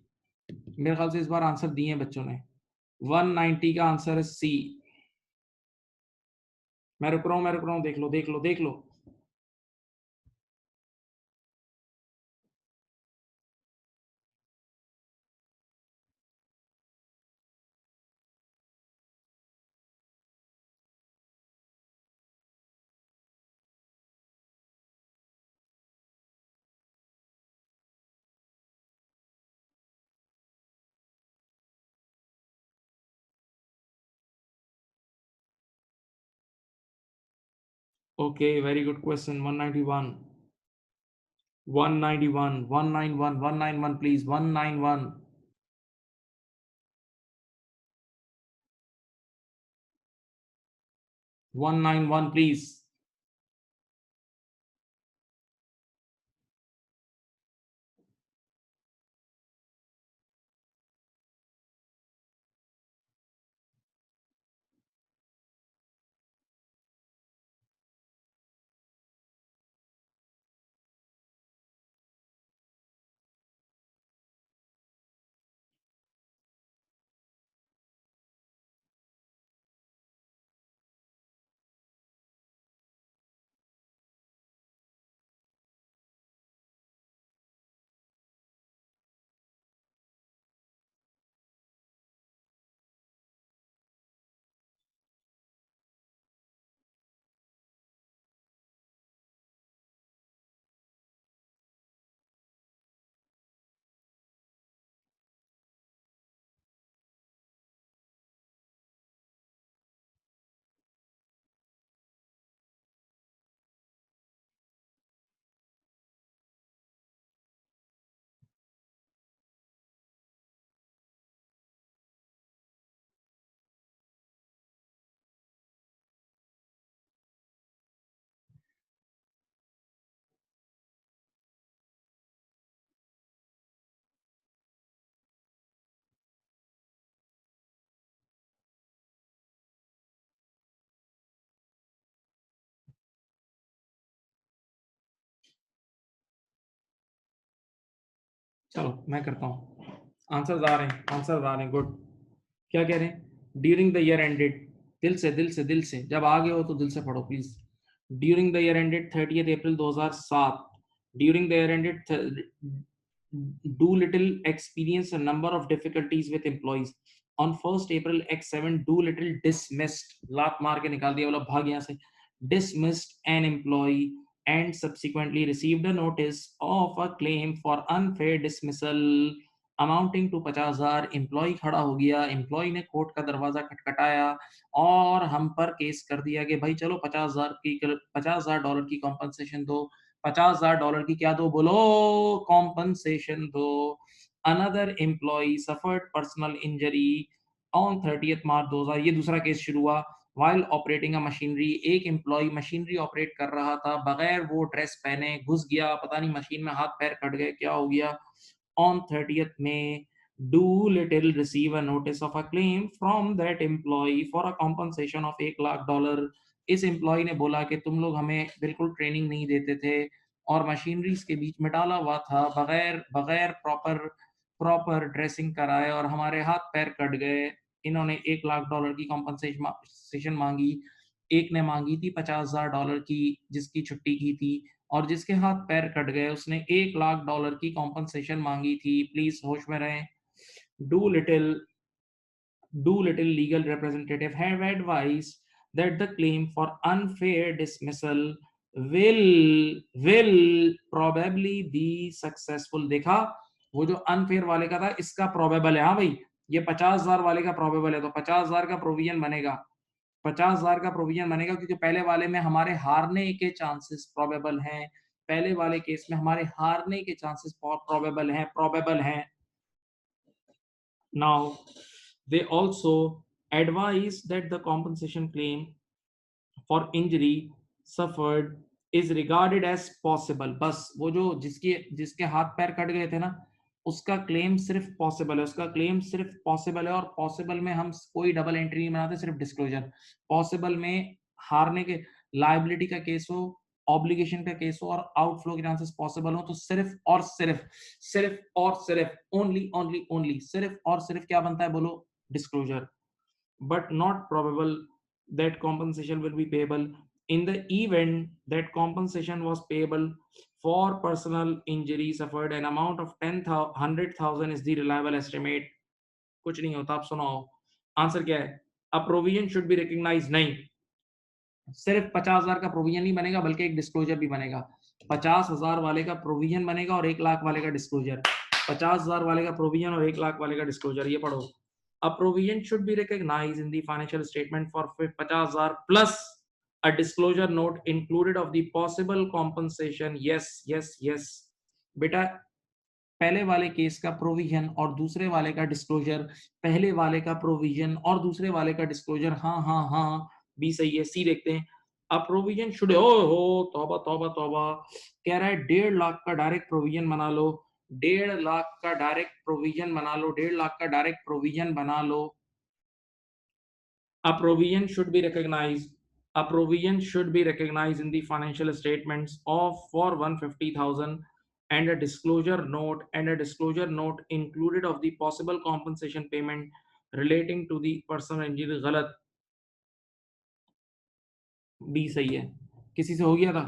मेरे ख्याल से इस बार आंसर दिए हैं बच्चों ने। 190 का आंसर है सी। मैं रुक रहा हूं, देख लो। Okay, very good question. 191, 191, 191, 191 please, 191। 191 please. चलो मैं करता हूँ। आंसर आ रहे हैं, गुड। क्या कह रहे हैं? ड्यूरिंग द ईयर एंडेड, दिल से जब आगे हो तो दिल से पढ़ो please. During the year ended 30 April 2007, during the year ended Doolittle experienced a number of difficulties with employees. On 1st April X7, Doolittle dismissed, लात मार के निकाल दिया, बोला भाग यहाँ से, dismissed an employee and subsequently received a notice of a claim for unfair dismissal amounting to 50,000। Employee खड़ा हो गया, एम्प्लॉय ने कोर्ट का दरवाजा खटखटाया और हम पर केस कर दिया कि भाई चलो 50,000 डॉलर की कॉम्पनसेशन दो। 50,000 डॉलर की क्या दो? बोलो, कॉम्पनसेशन दो। Another employee suffered personal injury on 30 March 2000। ये दूसरा केस शुरू हुआ। वाइल ऑपरेटिंग अ मशीनरी, एक एम्प्लॉय मशीनरी ऑपरेट कर रहा था, बगैर वो ड्रेस पहने घुस गया, पता नहीं मशीन में हाथ पैर कट गए, क्या हो गया। On 30th May, Doolittle receive a notice of a claim from that employee for a compensation of $1,00,000। इस एम्प्लॉय ने बोला कि तुम लोग हमें बिल्कुल ट्रेनिंग नहीं देते थे और मशीनरीज के बीच में डाला हुआ था, बगैर बगैर प्रॉपर प्रॉपर ड्रेसिंग कराए और हमारे हाथ पैर कट गए। इन्होंने $1,00,000 की कॉम्पनसेशन मांगी। एक ने मांगी थी $50,000 की, जिसकी छुट्टी की थी, और जिसके हाथ पैर कट गए उसने $1,00,000 की कॉम्पनसेशन मांगी थी। प्लीज होश में रहें। Do little Doolittle legal representative have advised that the claim for unfair dismissal will probably be successful। देखा, वो जो अनफेयर वाले का था इसका प्रोबेबल है। हाँ भाई, ये 50,000 वाले का प्रोबेबल है तो 50,000 का प्रोविजन बनेगा। 50,000 का प्रोविजन बनेगा क्योंकि पहले वाले में हमारे हारने के चांसेस प्रोबेबल हैं। पहले वाले केस में हमारे हारने के चांसेस प्रोबेबल हैं। Now, they also advise that the compensation claim for injury suffered is regarded as possible। बस वो जो जिसके जिसके हाथ पैर कट गए थे ना, उसका क्लेम सिर्फ पॉसिबल है, उसका क्लेम सिर्फ पॉसिबल है। और पॉसिबल में हम कोई डबल एंट्री नहीं बनाते, सिर्फ डिस्क्लोजर। पॉसिबल में हारने के, लायबिलिटी का केस हो, ऑब्लिगेशन का केस हो और आउटफ्लो के चांसेस पॉसिबल हो, तो सिर्फ और सिर्फ ओनली ओनली ओनली सिर्फ और सिर्फ क्या बनता है बोलो, disclosure. But not probable that compensation will be payable. In the event that compensation was payable for personal injury suffered, an amount of 100,000 is the reliable estimate. कुछ नहीं होता. आप सुनो, आंसर क्या है? A provision should be recognized. नहीं, सिर्फ 50,000 का प्रोविजन नहीं बनेगा, बल्कि एक डिस्क्लोजर भी बनेगा. 50,000 वाले का प्रोविजन बनेगा और 1 लाख वाले का डिस्क्लोजर. 50,000 वाले का प्रोविजन और 1 लाख वाले का डिस्क्लोजर. ये पढ़ो. A provision should be recognized in the financial statement for 50,000 plus a disclosure note included of the possible compensation. Yes, yes, yes. बेटा, पहले वाले केस का प्रोविजन और दूसरे वाले का डिस्क्लोजर, पहले वाले का प्रोविजन और दूसरे वाले का डिस्क्लोजर. हाँ हाँ हाँ, बी सही है. सी देखते हैं. अब प्रोविजन शुड, ओ हो तौबा तौबा तौबा, कह रहा है 1.5 लाख का डायरेक्ट प्रोविजन बना लो. 1.5 लाख का डायरेक्ट प्रोविजन बना लो. 1.5 लाख का डायरेक्ट प्रोविजन बना लो. A provision should be recognized. A provision should be recognized in the financial statements of for 150,000 and a disclosure note included of the possible compensation payment relating to the personal injury. गलत. बी सही है. किसी से हो गया था?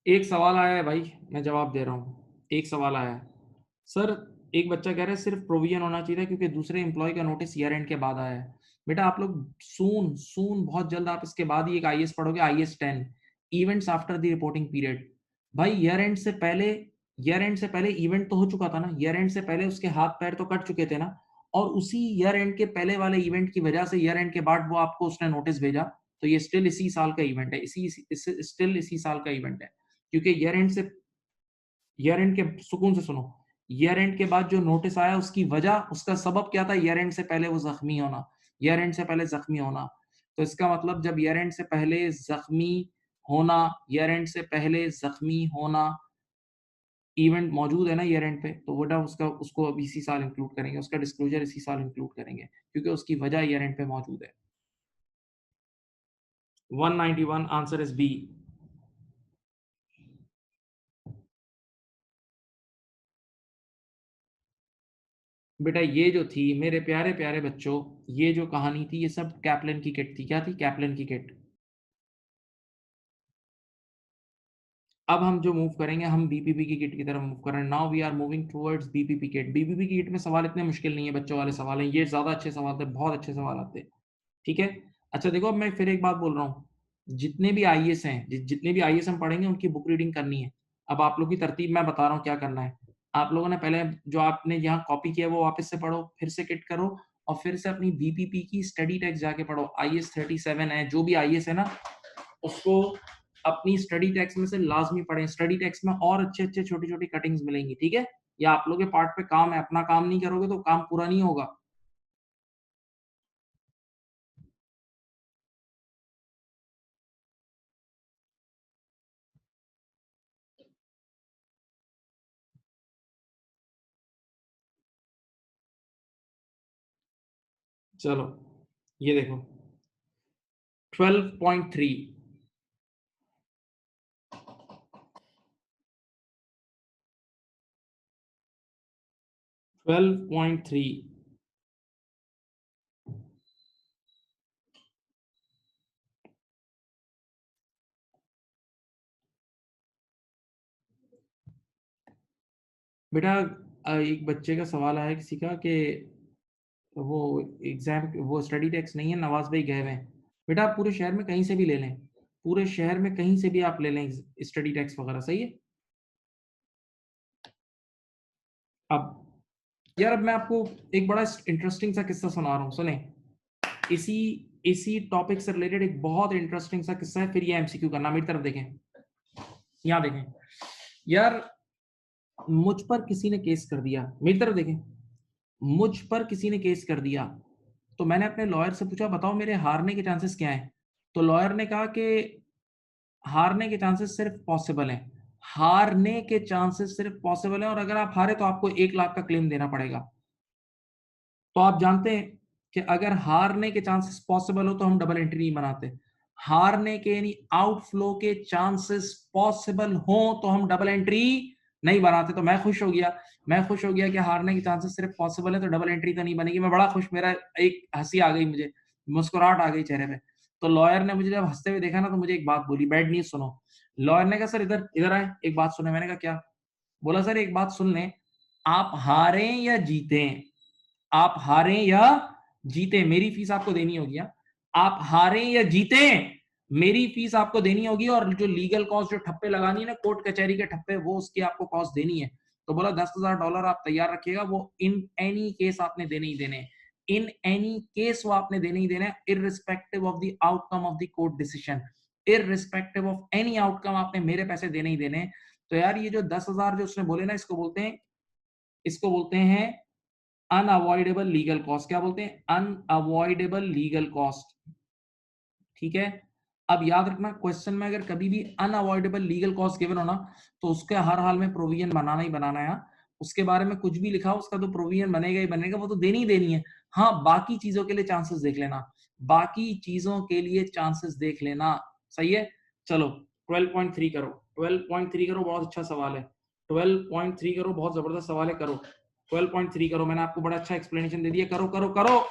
एक सवाल आया है भाई, मैं जवाब दे रहा हूँ. एक सवाल आया है सर. एक बच्चा कह रहा है सिर्फ प्रोविजन होना चाहिए था क्योंकि दूसरे एम्प्लॉय का नोटिस ईयर एंड के बाद आया है. बेटा आप लोग सून सून बहुत जल्द आप इसके बाद ही एक आईएएस पढ़ोगे, IS-10 events after the reporting period. भाई ईयर एंड से पहले इवेंट तो हो चुका था ना. ईयर एंड से पहले उसके हाथ पैर तो कट चुके थे ना. और उसी ईयर एंड के पहले वाले इवेंट की वजह से ईयर एंड के बाद वो आपको उसने नोटिस भेजा. तो ये स्टिल इसी साल का इवेंट है. स्टिल इसी साल का इवेंट है. क्योंकि ईयर एंड के, सुकून से सुनो, ईयर एंड के बाद जो नोटिस आया उसकी वजह, उसका सबब क्या था? ईयर एंड से पहले वो जख्मी होना. ईयर एंड से पहले जख्मी होना. तो इसका मतलब जब ईयर एंड से पहले जख्मी होना, ईयर एंड से पहले जख्मी होना इवेंट मौजूद है ना ईयर एंड पे, तो बेटा उसको अब इसी साल इंक्लूड करेंगे. उसका डिस्क्लोजर इसी साल इंक्लूड करेंगे क्योंकि उसकी वजह ईयर एंड पे मौजूद है. 191 आंसर इज बी. बेटा ये जो थी मेरे प्यारे प्यारे बच्चों, ये जो कहानी थी ये सब कैप्लन की किट थी. क्या थी? कैप्लन की किट. अब हम जो मूव करेंगे, हम बीपीपी की किट की तरफ मूव कर रहे हैं. Now we are moving towards BPP kit. BPP की किट में सवाल इतने मुश्किल नहीं है, बच्चों वाले सवाल हैं. ये ज्यादा अच्छे सवाल थे, बहुत अच्छे सवाल आते हैं. ठीक है. अच्छा देखो, अब मैं फिर एक बात बोल रहा हूँ. जितने भी आईएएस हैं, जितने भी आईएएस हम पढ़ेंगे उनकी बुक रीडिंग करनी है. अब आप लोग की तरतीब मैं बता रहा हूँ क्या करना है. आप लोगों ने पहले जो आपने यहाँ कॉपी किया वो वापस से पढ़ो, फिर से किट करो और फिर से अपनी बीपीपी की स्टडी टेक्स्ट जाके पढ़ो. IS-37 है, जो भी आईएएस है ना, उसको अपनी स्टडी टेक्स्ट में से लाजमी पढ़ें. स्टडी टेक्स्ट में और अच्छे अच्छे छोटी छोटी कटिंग्स मिलेंगी. ठीक है. या आप लोगों के पार्ट पे काम है, अपना काम नहीं करोगे तो काम पूरा नहीं होगा. चलो ये देखो 12.3. 12.3. बेटा एक बच्चे का सवाल आया किसी का कि वो एग्जाम, वो स्टडी टेक्स्ट नहीं है, नवाज भाई गए हुए हैं. बेटा आप पूरे शहर में कहीं से भी ले लें, पूरे शहर में कहीं से भी आप ले लें स्टडी टेक्स्ट वगैरह. सही है. अब यार, अब मैं आपको एक बड़ा इंटरेस्टिंग सा किस्सा सुना रहा हूँ, सुने. इसी इसी टॉपिक से रिलेटेड एक बहुत इंटरेस्टिंग सा किस्सा है. फिर ये एमसीक्यू करना. मेरी तरफ देखें, यहाँ देखें यार. मुझ पर किसी ने केस कर दिया, मेरी तरफ देखें, मुझ पर किसी ने केस कर दिया, तो मैंने अपने लॉयर से पूछा बताओ मेरे हारने के चांसेस क्या हैं? तो लॉयर ने कहा कि हारने के चांसेस सिर्फ पॉसिबल हैं। हारने के चांसेस सिर्फ पॉसिबल हैं और अगर आप हारे तो आपको 1 लाख का क्लेम देना पड़ेगा। तो आप जानते हैं कि अगर हारने के चांसेस पॉसिबल हो तो हम डबल एंट्री नहीं बनाते। हारने के यानी आउटफ्लो के चांसेस पॉसिबल हो तो हम डबल एंट्री नहीं बनाते। तो मैं खुश हो गया, कि हारने के चांसेस सिर्फ पॉसिबल है तो डबल एंट्री तो नहीं बनेगी। मैं बड़ा खुश, मेरा एक हंसी आ गई, मुझे मुस्कुराहट आ गई चेहरे पे। तो लॉयर ने मुझे जब हंसते हुए देखा ना तो मुझे एक बात बोली, बैड न्यूज सुनो। लॉयर ने कहा सर इधर इधर आए, एक बात सुने। मैंने कहा क्या? बोला सर एक बात सुन लें, आप हारें या जीतें, आप हारें या जीतें, मेरी फीस आपको देनी होगी। आप हारें या जीतें, मेरी फीस आपको देनी होगी और जो लीगल कॉस्ट, जो ठप्पे लगानी है ना, कोर्ट कचहरी के ठप्पे, वो उसकी आपको कॉस्ट देनी है। तो बोला $10,000 आप तैयार रखिएगा, वो इन एनी केस आपने देने ही देने, इन एनी केस वो आपने देने ही देना है, irrespective of the outcome of the court decision, irrespective of any outcome आपने मेरे पैसे देने ही देने। तो यार ये जो 10,000 जो उसने बोले ना, इसको बोलते हैं अनअवॉइडेबल लीगल कॉस्ट। क्या बोलते हैं? Unavoidable legal cost. ठीक है, अब याद रखना क्वेश्चन में अगर कभी भी अनअवॉइडेबल लीगल कॉस्ट गिवन हो ना, तो उसके हर हाल में प्रोविजन बनाना ही बनाना है। उसके बारे में कुछ भी लिखा हो उसका तो प्रोविजन बनेगा ही बनेगा, वो तो देनी ही देनी है। हाँ, बाकी चीजों के लिए चांसेस देख लेना, बाकी चीजों के लिए चांसेस देख लेना। सही है, चलो 12.3 करो, 12.3 करो, बहुत अच्छा सवाल है। 12.3 करो, बहुत जबरदस्त सवाल है, करो 12.3 करो। मैंने आपको बड़ा अच्छा एक्सप्लेनेशन दे दिया, करो करो करो।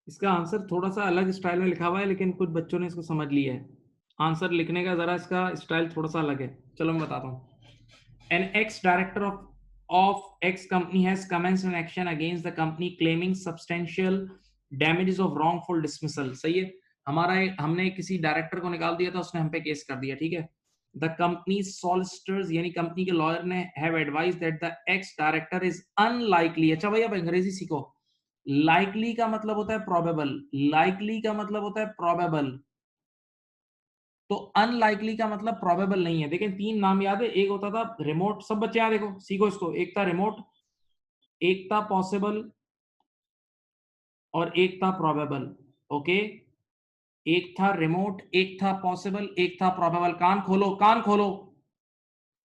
इसका आंसर थोड़ा सा अलग स्टाइल में लिखा हुआ है, लेकिन कुछ बच्चों ने इसको समझ लिया है। आंसर लिखने का जरा इसका स्टाइल थोड़ा सा अलग है। चलो मैं बताता हूँ। An ex-director of X company has commenced an action against the company claiming substantial damages of wrongful dismissal। सही है, हमने किसी डायरेक्टर को निकाल दिया था, उसने हम पे केस कर दिया। ठीक है, द कंपनी सॉलिसिटर्स यानी कंपनी के लॉयर ने have advise that the ex director is unlikely. अच्छा भाई, अब अंग्रेजी सीखो। लाइकली का मतलब होता है प्रोबेबल, लाइकली का मतलब होता है प्रोबेबल, तो अनलाइकली का मतलब प्रोबेबल नहीं है। देखिए 3 नाम याद है, एक होता था रिमोट, सब बच्चे यहां देखो सीखो इसको, एक था रिमोट, एक था पॉसिबल और एक था प्रोबेबल। ओके, एक था रिमोट, एक था पॉसिबल, एक था प्रोबेबल। कान खोलो, कान खोलो।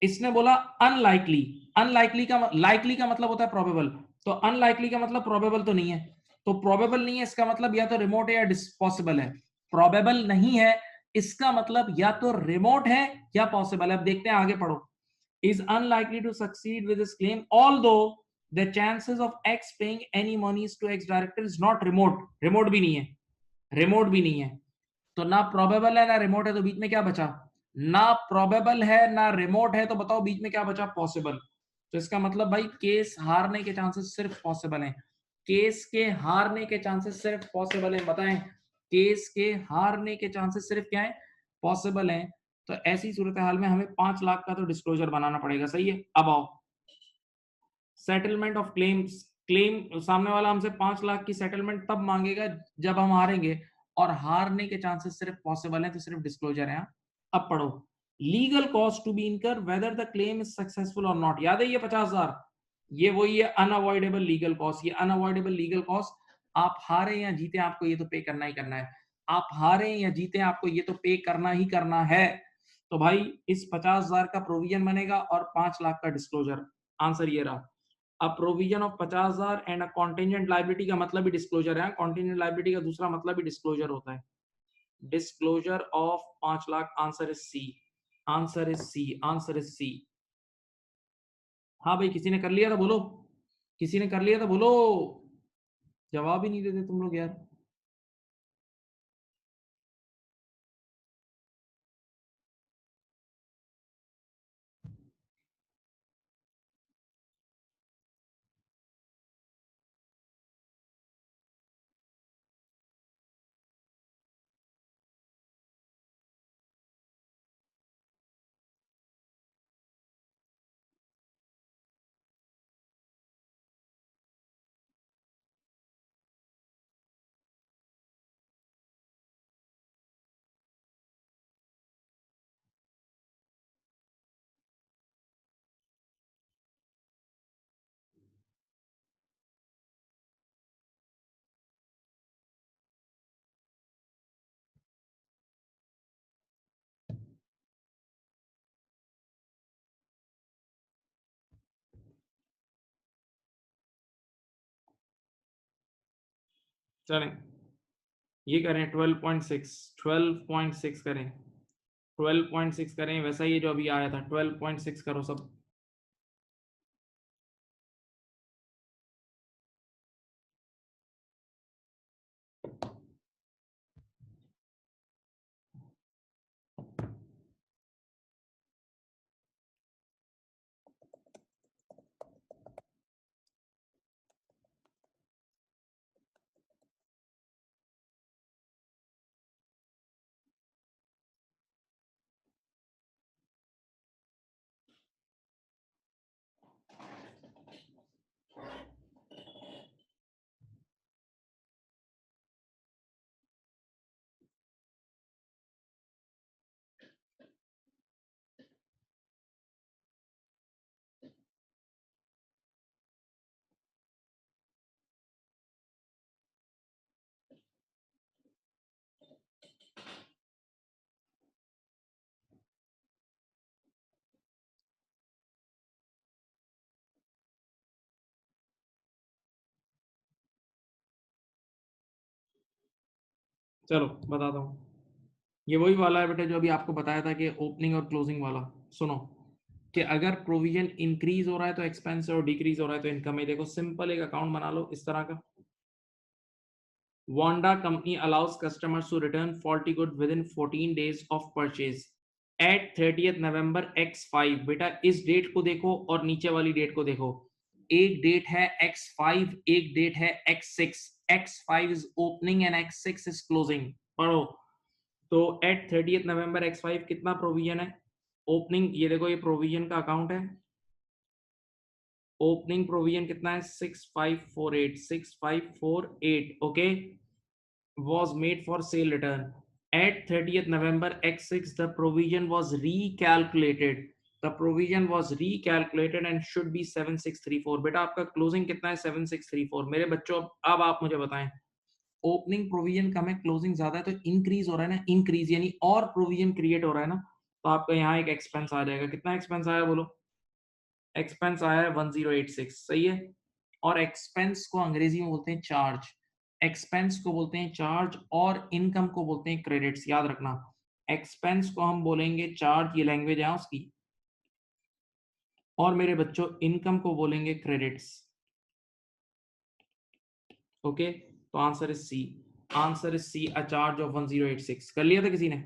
इसने बोला अनलाइकली, अनलाइकली का लाइकली का मतलब होता है प्रोबेबल, तो अनलाइकली का मतलब प्रोबेबल तो नहीं है। तो प्रोबेबल नहीं है इसका मतलब या तो रिमोट है या पॉसिबल है। प्रोबेबल नहीं है इसका मतलब या तो रिमोट है या पॉसिबल है। अब देखते हैं, आगे पढ़ो। is unlikely to succeed with his claim although the chances of X paying any monies to X director is not remote। remote भी नहीं है, remote भी नहीं है, तो ना probable है ना remote है, तो बीच में क्या बचा? ना प्रोबेबल है ना रिमोट है, तो बताओ बीच में क्या बचा? पॉसिबल। तो इसका मतलब भाई केस हारने के चांसेस सिर्फ पॉसिबल हैं। केस के हारने के चांसेस सिर्फ पॉसिबल हैं। बताएं, केस के हारने के चांसेस सिर्फ क्या है? पॉसिबल हैं। तो ऐसी सूरत हाल में हमें 5 लाख का तो डिस्क्लोजर बनाना पड़ेगा। सही है। अब आओ, सेटलमेंट ऑफ क्लेम्स। क्लेम, सामने वाला हमसे 5 लाख की सेटलमेंट तब मांगेगा जब हम हारेंगे, और हारने के चांसेस सिर्फ पॉसिबल हैं, तो सिर्फ डिस्क्लोजर है। अब पढ़ो, लीगल कॉस्ट टू बी इनकर whether the claim is successful और नॉट। याद है ये 50,000, ये वही है अनअवॉइडेबल लीगल कॉस्ट। ये अनअवॉइडेबल लीगल कॉस्ट, आप हारे या जीते आपको ये तो पे करना ही करना है। आप हारे या जीते आपको ये तो पे करना ही करना है। तो भाई इस 50,000 का प्रोविजन बनेगा और 5 लाख का डिस्क्लोजर। आंसर ये रहा। A provision of 50,000 and a contingent liability का मतलब ही डिस्क्लोजर है। कॉन्टेंजेंट लायबिलिटी का दूसरा मतलब ही डिस्क्लोजर होता है। Disclosure of 5 lakh. Answer is C. Answer is C. Answer is C. हाँ भाई, किसी ने कर लिया था बोलो। किसी ने कर लिया था बोलो। जवाब ही नहीं देते तुम लोग यार। चलें, ये करें 12.6। 12.6 करें। 12.6 करें, वैसा ये जो अभी आया था 12.6 करो सब। चलो बताता हूँ। ये वही वाला है बेटा जो अभी आपको बताया था कि ओपनिंग और क्लोजिंग वाला। सुनो, कि अगर प्रोविजन इंक्रीज हो रहा है तो एक्सपेंस और डिक्रीज हो रहा है तो इनकम है। देखो सिंपल एक अकाउंट बना लो इस तरह का। Wanda company allows customers to return faulty good within 14 days of purchase at 30th November X5। बेटा इस डेट को देखो और नीचे वाली डेट को देखो। एक डेट है X5, एक डेट है X6। X5 is opening and X6 is closing। पढ़ो, तो एट 30th नवंबर X5 कितना प्रोविजन है? ओपनिंग, ये देखो ये प्रोविजन का अकाउंट है। ओपनिंग प्रोविजन कितना है? 6548। 6548 okay, was made for sale return. At 30th November X6, the provision was recalculated. The provision was recalculated and should be 7634। बेटा आपका क्लोजिंग कितना है? 7634। मेरे बच्चों अब आप मुझे बताएं, ओपनिंग प्रोविजन कम है, क्लोजिंग ज्यादा है, तो इंक्रीज हो रहा है ना, इंक्रीज यानी और प्रोविजन क्रिएट हो रहा है ना, तो आपका यहाँ एक एक्सपेंस आ जाएगा। कितना एक्सपेंस आया बोलो? एक्सपेंस आया है 1086। सही है। और एक्सपेंस को अंग्रेजी में बोलते हैं चार्ज। एक्सपेंस को बोलते हैं चार्ज और इनकम को बोलते हैं क्रेडिट्स। याद रखना, एक्सपेंस को हम बोलेंगे चार्ज, ये लैंग्वेज है उसकी, और मेरे बच्चों इनकम को बोलेंगे क्रेडिट्स। ओके, तो answer is C. Answer is C, a charge of 1086। कर लिया था किसी ने?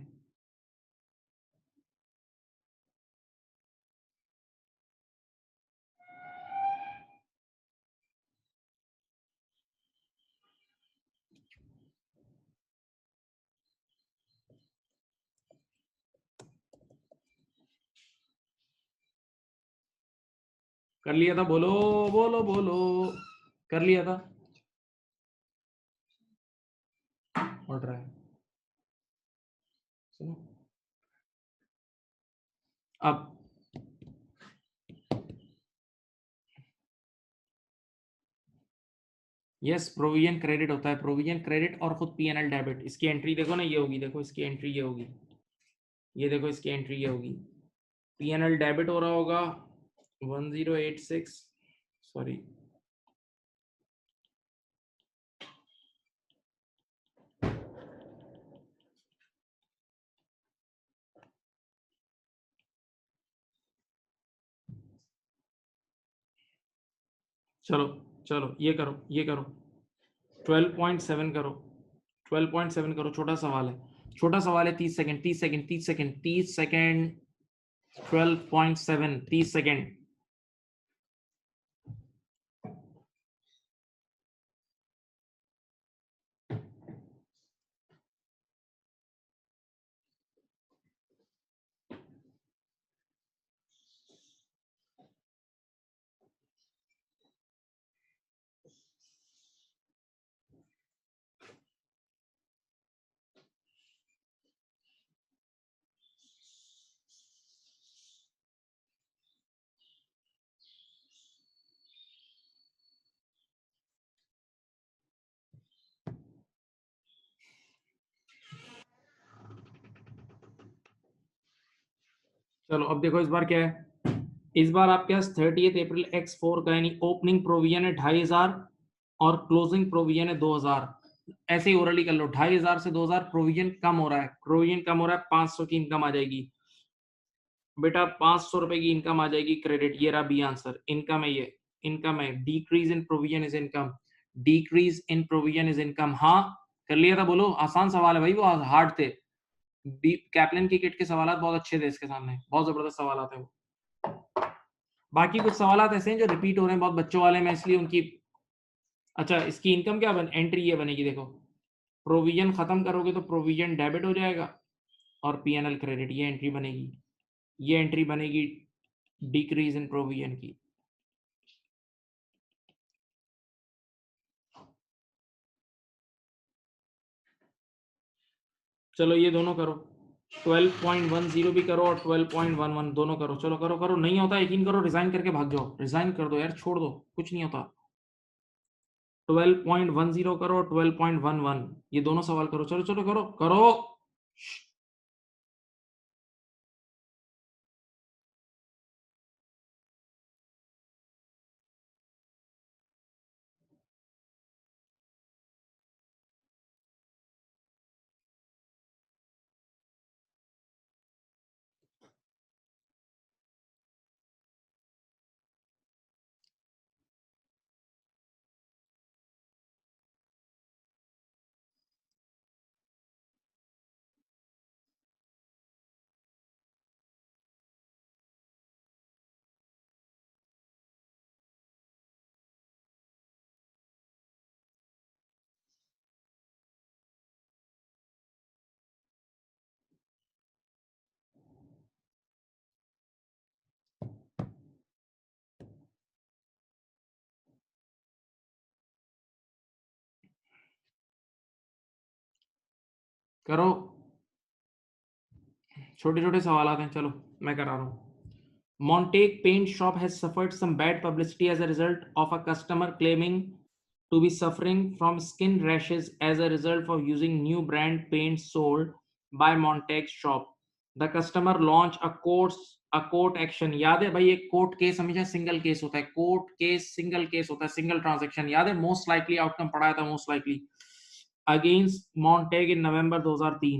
कर लिया था, बोलो बोलो बोलो, कर लिया था, उठ रहा है, सुनो अब यस प्रोविजन क्रेडिट होता है, प्रोविजन क्रेडिट और खुद पीएनएल डेबिट। इसकी एंट्री देखो ना, ये होगी, देखो इसकी एंट्री ये होगी, ये देखो इसकी एंट्री ये होगी, पीएनएल डेबिट हो रहा होगा 1086, सॉरी चलो चलो ये करो, ये करो 12.7 करो, 12.7 करो, छोटा सवाल है, छोटा सवाल है, 30 second 30 second 30 second 30 second, 12.7 30 second. चलो अब देखो इस बार क्या है, इस बार आपके पास 30 अप्रैल X4 का यानी ओपनिंग प्रोविजन है 2500 और क्लोजिंग प्रोविजन है 2000। ऐसे ही ओरली कर लो, 2500 से 2000 प्रोविजन कम हो रहा है, प्रोविजन कम हो रहा है, 500 की इनकम आ जाएगी बेटा, 500 रुपए की इनकम आ जाएगी क्रेडिट। ये रहा बी आंसर, इनकम है, ये इनकम है। Decrease in provision is income, decrease in provision is income. हाँ कर लिया था, बोलो आसान सवाल है भाई, वो हार्ड थे। कैप्लन की किट के सवाल बहुत अच्छे थे, इसके सामने बहुत जबरदस्त सवाल थे वो। बाकी कुछ सवाल ऐसे हैं जो रिपीट हो रहे हैं, बहुत बच्चों वाले में, इसलिए उनकी। अच्छा इसकी इनकम क्या एंट्री ये बनेगी, देखो प्रोविजन खत्म करोगे तो प्रोविजन डेबिट हो जाएगा और पीएनएल क्रेडिट, ये एंट्री बनेगी, ये एंट्री बनेगी डिक्रीज इन प्रोविजन की। चलो ये दोनों करो, 12.10 भी करो और 12.11 दोनों करो, चलो करो करो, नहीं होता यकीन करो, रिजाइन करके भाग जाओ, रिजाइन कर दो यार, छोड़ दो, कुछ नहीं होता। 12.10 करो, 12.11, ये दोनों सवाल करो, चलो चलो करो करो। करो, छोटे छोटे सवाल आते हैं, चलो मैं करा रहा हूँ। Montague paint shop has suffered some bad publicity as a result of a customer claiming to be suffering from skin rashes as a result of using new brand paint sold by Montague shop. The customer launched a court action। याद है भाई, एक कोर्ट केस हमेशा सिंगल केस होता है, कोर्ट केस सिंगल केस होता है, सिंगल ट्रांजैक्शन, याद है, मोस्ट लाइकली आउटकम पढ़ाया था, most likely against Montague in November 2003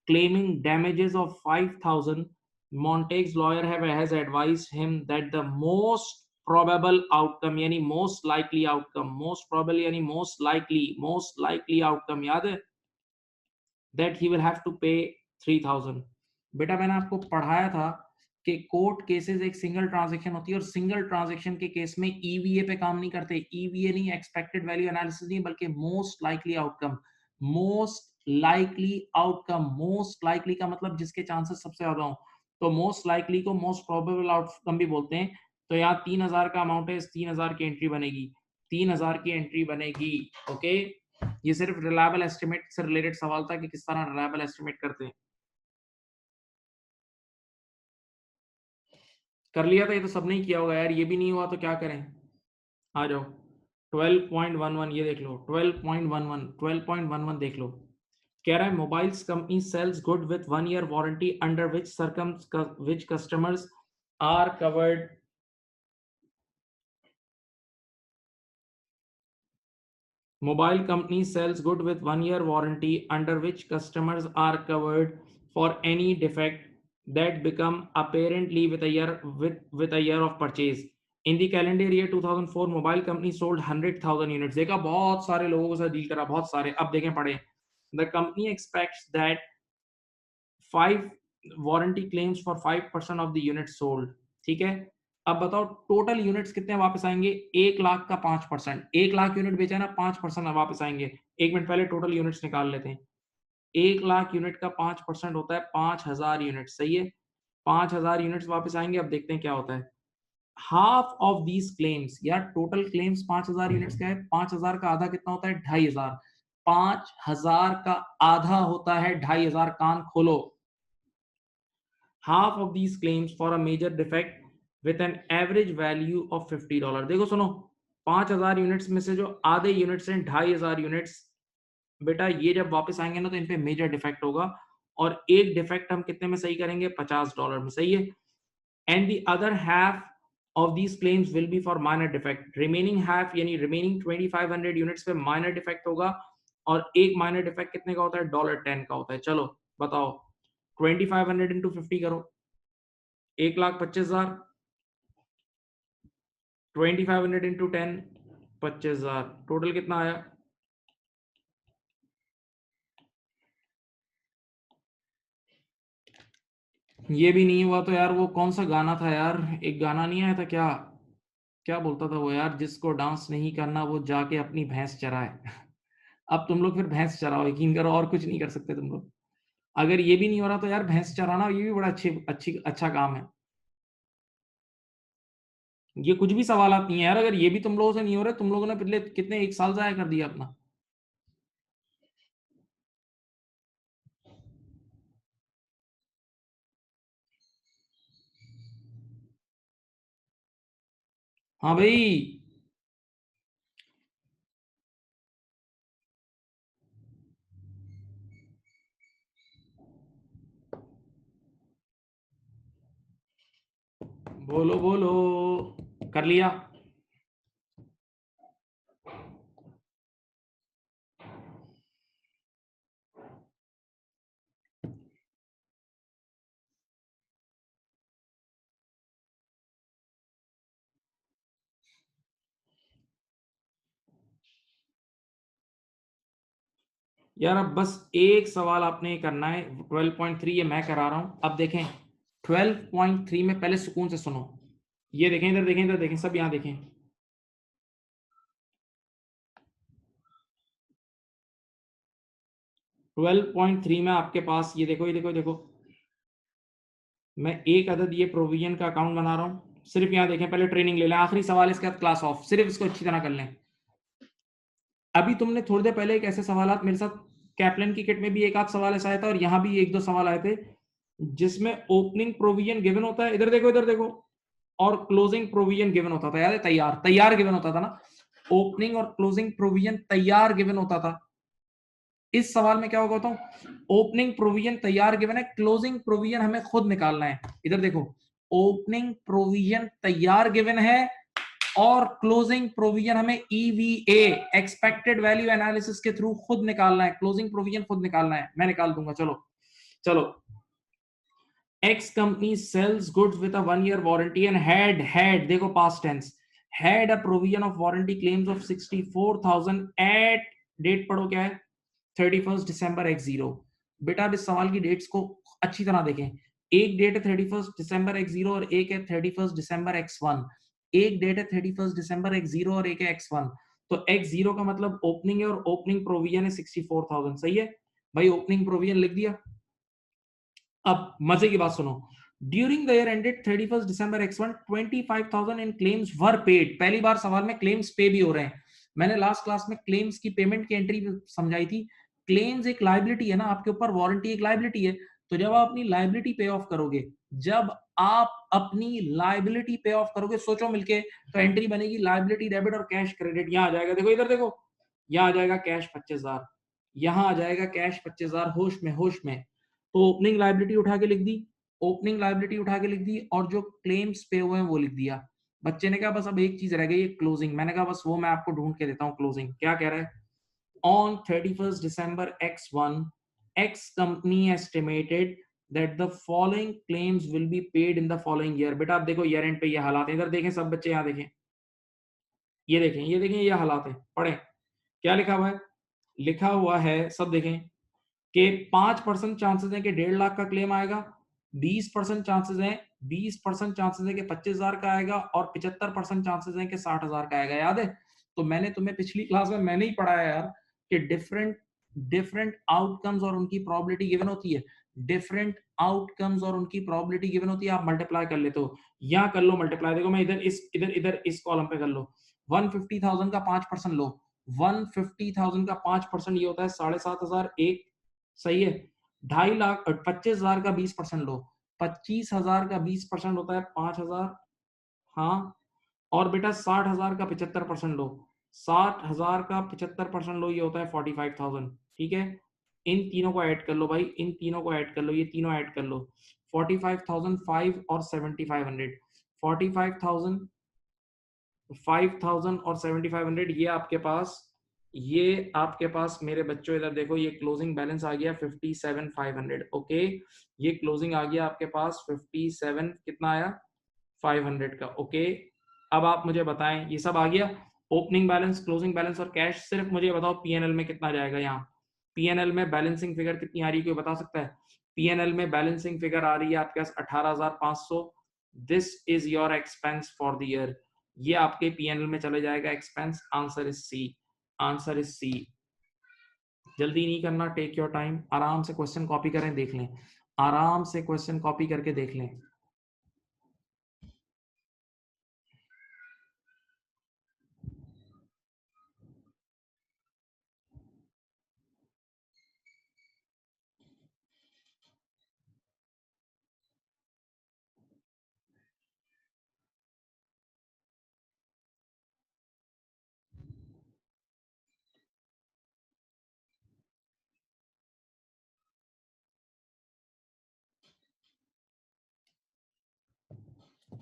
claiming damages of 5,000। Montague's lawyer has advised him that the most probable outcome यानी most likely outcome, most probable यानी most likely outcome याद है, that he will have to pay 3,000। बेटा मैंने आपको पढ़ाया था कि कोर्ट केसेस एक सिंगल ट्रांजैक्शन होती है और सिंगल ट्रांजैक्शन के केस में ईवीए पे काम नहीं करते, ईवीए नहीं, एक्सपेक्टेड वैल्यू एनालिसिस नहीं, बल्कि most likely outcome. Most likely outcome, most likely का मतलब जिसके चांसेस सबसे ज्यादा हो, तो मोस्ट लाइकली को मोस्ट प्रोबेबल आउटकम भी बोलते हैं। तो यहाँ 3000 का अमाउंट है, इस 3000 की एंट्री बनेगी, 3000 की एंट्री बनेगी। ओके, ये सिर्फ रिलायबल एस्टिमेट से रिलेटेड सवाल था कि किस तरह रिलायबल एस्टिमेट करते हैं। कर लिया था, ये तो सबने ही किया होगा यार, ये भी नहीं हुआ तो क्या करें। आ जाओ 12.11 ये देख लो, 12.11 देख लो। कह रहा है mobiles company sells good with 1 year warranty under which customers are covered. Mobile company sells good with 1 year warranty under which customers are covered for any defect that become apparently with a year of purchase. In the calendar year 2004, mobile company sold 100,000 units. देखा, बहुत सारे लोगों के साथ डील करा, बहुत सारे। अब देखें पढ़े। The company expects that 5 warranty claims for 5% of the units sold. ठीक है, अब बताओ टोटल यूनिट्स कितने वापस आएंगे? 1 लाख का 5%, 1 लाख यूनिट बेचा ना, 5% वापस आएंगे। 1 मिनट पहले टोटल यूनिट्स निकाल लेते हैं। 1 लाख यूनिट का 5% होता है 5000 यूनिट, सही है। 5000 यूनिट्स वापस आएंगे। अब देखते हैं क्या होता है। हाफ ऑफ दीज क्लेम्स, यार टोटल क्लेम्स 5000 यूनिट्स का है, 5000 का आधा कितना होता है? 2500। 5000 का आधा होता है 2500, कान खोलो। half of these claims for a major defect with an average value of $50। देखो सुनो, 5000 यूनिट्स में से जो आधे यूनिट्स हैं 2500 यूनिट्स, बेटा ये जब वापस आएंगे ना तो इन पे मेजर डिफेक्ट होगा, और एक डिफेक्ट हम कितने में सही करेंगे? $50 में, सही है। And the other half of these claims will be for minor defect. Remaining half यानी रिमेनिंग 2500 यूनिट्स पे माइनर डिफेक्ट होगा, और एक माइनर डिफेक्ट कितने का होता है? $10 का होता है। चलो बताओ, 2500 इंटू 50 करो, 1,25,000। 2500 इंटू 10, 25,000। टोटल कितना आया? ये भी नहीं हुआ तो यार वो कौन सा गाना था यार, एक गाना नहीं आया था क्या? क्या बोलता था वो यार, जिसको डांस नहीं करना वो जाके अपनी भैंस चराए। अब तुम लोग फिर भैंस चराओ, यकीन करो, और कुछ नहीं कर सकते तुम लोग। अगर ये भी नहीं हो रहा तो यार भैंस चराना ये भी बड़ा अच्छा काम है। ये कुछ भी सवाल नहीं है यार, अगर ये भी तुम लोगों से नहीं हो रहे, तुम लोगों ने पिछले कितने 1 साल जाया कर दिया अपना। हाँ भाई, बोलो बोलो। कर लिया? यार अब बस एक सवाल आपने करना है, 12.3 ये मैं करा रहा हूं। अब देखें 12.3 में, पहले सुकून से सुनो। ये देखें, इधर देखें, इधर देखें, सब यहां देखें। 12.3 में आपके पास ये देखो, ये देखो, ये देखो, मैं एक अदद ये प्रोविजन का अकाउंट बना रहा हूं। सिर्फ यहां देखें, पहले ट्रेनिंग ले लें, आखिरी सवाल इसके बाद क्लास ऑफ, सिर्फ इसको अच्छी तरह कर लें। अभी तुमने थोड़ी देर पहले एक ऐसे सवाल मेरे साथ, कैप्लन की किट में भी एक आध सवाल ऐसा आया था, और यहां भी एक दो सवाल आए थे जिसमें ओपनिंग प्रोविजन गिवन होता है, इधर देखो, इधर देखो, और क्लोजिंग प्रोविजन गिवन होता था। याद है? तैयार तैयार गिवन होता था ना, ओपनिंग और क्लोजिंग प्रोविजन तैयार गिवन होता था। इस सवाल में क्या होगा बताऊं, ओपनिंग प्रोविजन तैयार गिवन है, क्लोजिंग प्रोविजन हमें खुद निकालना है। इधर देखो, ओपनिंग प्रोविजन तैयार गिवन है, और क्लोजिंग प्रोविजन हमें ईवीए एक्सपेक्टेड वैल्यू एनालिसिस के थ्रू खुद निकालना है। क्लोजिंग प्रोविजन खुद निकालना है, मैं निकाल दूंगा। चलो चलो, X company sells goods with a 1 year warranty and had देखो past tense, had a provision of warranty claims of 64,000 at date पढ़ो क्या है, 31 December X0। बेटा अब इस सवाल की डेट्स को अच्छी तरह देखें। एक डेट है 31 December X0 और एक है 31 December X1। एक डेट है 31 December X0 और एक है X1। तो X0 का मतलब ओपनिंग है, और ओपनिंग प्रोविजन है 64,000, सही है भाई, ओपनिंग प्रोविजन लिख दिया। अब मजे की बात सुनो, during the year ended 31 December X1 25,000 in claims were paid. पहली बार सवाल में क्लेम्स पे भी हो रहे हैं। मैंने लास्ट क्लास में क्लेम्स की पेमेंट की एंट्री समझाई थी। क्लेम्स एक लाइबिलिटी है ना आपके ऊपर, वारंटी एक लाइबिलिटी है। तो जब आप अपनी लाइबिलिटी पे ऑफ करोगे, जब आप अपनी लाइबिलिटी पे ऑफ करोगे, सोचो मिलके, तो एंट्री बनेगी लाइबिलिटी डेबिट और कैश क्रेडिट। यहां आ जाएगा, देखो इधर देखो, यहां आ जाएगा कैश 25,000, यहां आ जाएगा कैश 25,000। होश में, होश में। तो ओपनिंग लाइबिलिटी उठा के लिख दी, ओपनिंग लाइबिलिटी उठा के लिख दी, और जो क्लेम्स पे हुए हैं वो लिख दिया। बच्चे ने कहा बस अब एक चीज रह गई, क्लोजिंग। मैंने कहा बस वो मैं आपको ढूंढ के देता हूँ क्लोजिंग। क्या कह रहा है? On 31st December X1, X company estimated that the following claims will be paid in the following year। बेटा आप देखो ईयर एंड पे ये हालात है, इधर देखें सब बच्चे, यहाँ देखें, ये देखें, ये देखें, ये हालात है। पढ़ें क्या लिखा हुआ है, लिखा हुआ है सब देखें कि 5% चांसेस है कि 1.5 लाख का क्लेम आएगा, 20% चांसेस है, 20% चांसेस है कि 25,000 का आएगा, और 75% चांसेस है कि 60,000 का आएगा। याद है? तो मैंने तुम्हें पिछली क्लास में मैंने ही पढ़ाया यार कि डिफरेंट डिफरेंट आउटकम्स और उनकी प्रोबेबिलिटी गिवन होती है। डिफरेंट आउटकम्स और उनकी प्रोबेबिलिटी गिवन होती है, आप मल्टीप्लाई कर लेते हो। यहां कर लो मल्टीप्लाई, देखो मैं इधर इस कॉलम पे कर लो। 150,000 का 5% लो, 150,000 का 5% ये होता है 7,500 एक, सही है। 2.5 लाख 25,000 का 20% लो, 25,000 का 20% होता है 5,000। हाँ, और बेटा 60,000 का 75% लो, 60,000 का 75% लो, ये होता है 45,000। ठीक है, इन तीनों को ऐड कर लो भाई, इन तीनों को ऐड कर लो, ये तीनों ऐड कर लो। 45,005 और 7,500, 45,000, 5,000 और 7,500, ये आपके पास मेरे बच्चों इधर देखो, ये क्लोजिंग बैलेंस आ गया 57,500। ओके, ये क्लोजिंग आ गया आपके पास 57, कितना आया? 500 का। ओके, अब आप मुझे बताएं, ये सब आ गया, ओपनिंग बैलेंस, क्लोजिंग बैलेंस और कैश। सिर्फ मुझे बताओ पीएनएल में कितना जाएगा। यहाँ पीएनएल में बैलेंसिंग फिगर कितनी आ रही है, कोई बता सकता है? पीएनएल में बैलेंसिंग फिगर आ रही है आपके पास 18,500। This is your expense for the year. ये आपके पीएनएल में चले जाएगा expense. Answer is C, answer is C. जल्दी नहीं करना, टेक योर टाइम, आराम से क्वेश्चन कॉपी करें, देख लें, आराम से क्वेश्चन कॉपी करके देख लें।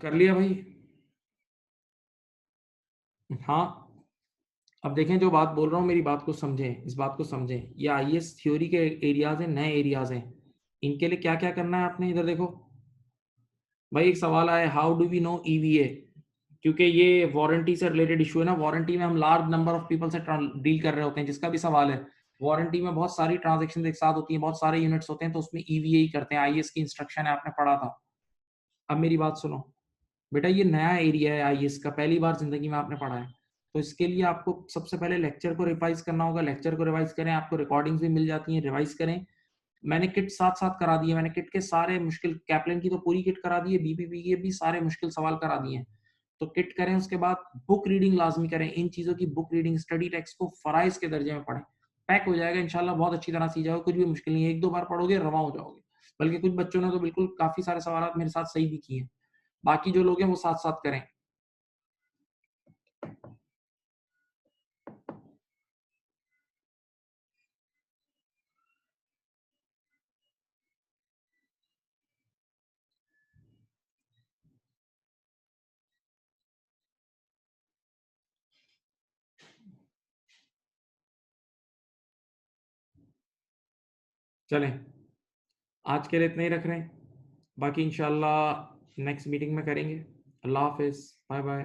कर लिया भाई? हाँ, अब देखें, जो बात बोल रहा हूँ मेरी बात को समझें, इस बात को समझें। ये आईएएस थ्योरी के एरियाज हैं, नए एरियाज हैं। इनके लिए क्या क्या करना है आपने, इधर देखो भाई। एक सवाल आया, how do we know EVA? क्योंकि ये वारंटी से रिलेटेड इशू है ना, वारंटी में हम लार्ज नंबर ऑफ पीपल से डील कर रहे होते हैं। जिसका भी सवाल है, वारंटी में बहुत सारी ट्रांजेक्शन एक साथ होती हैं, बहुत सारे यूनिट्स होते हैं, तो उसमें ईवीए ही करते हैं। आईएएस की इंस्ट्रक्शन है, आपने पढ़ा था। अब मेरी बात सुनो बेटा, ये नया एरिया है आईएएस का, पहली बार जिंदगी में आपने पढ़ा है। तो इसके लिए आपको सबसे पहले लेक्चर को रिवाइज करना होगा। लेक्चर को रिवाइज करें, आपको रिकॉर्डिंग्स भी मिल जाती हैं, रिवाइज करें। मैंने किट साथ साथ करा दी है, मैंने किट के सारे मुश्किल, कैप्लन की तो पूरी किट करा दी है, बीपीपी के भी सारे मुश्किल सवाल करा दिए हैं। तो किट करें, उसके बाद बुक रीडिंग लाजमी करें। इन चीजों की बुक रीडिंग, स्टडी टेक्स्ट को फराइज के दर्जे में पढ़ें। पैक हो जाएगा इंशाल्लाह, बहुत अच्छी तरह सीख जाओगे, कुछ भी मुश्किल नहीं है, एक दो बार पढ़ोगे रवा हो जाओगे। बल्कि कुछ बच्चों ने तो बिल्कुल काफी सारे सवाल मेरे साथ सही भी किए हैं। बाकी जो लोग हैं वो साथ साथ करें। चलें, आज के लिए इतना ही रख रहे हैं, बाकी इंशाल्लाह नेक्स्ट मीटिंग में करेंगे। अल्लाह हाफिज, बाय बाय।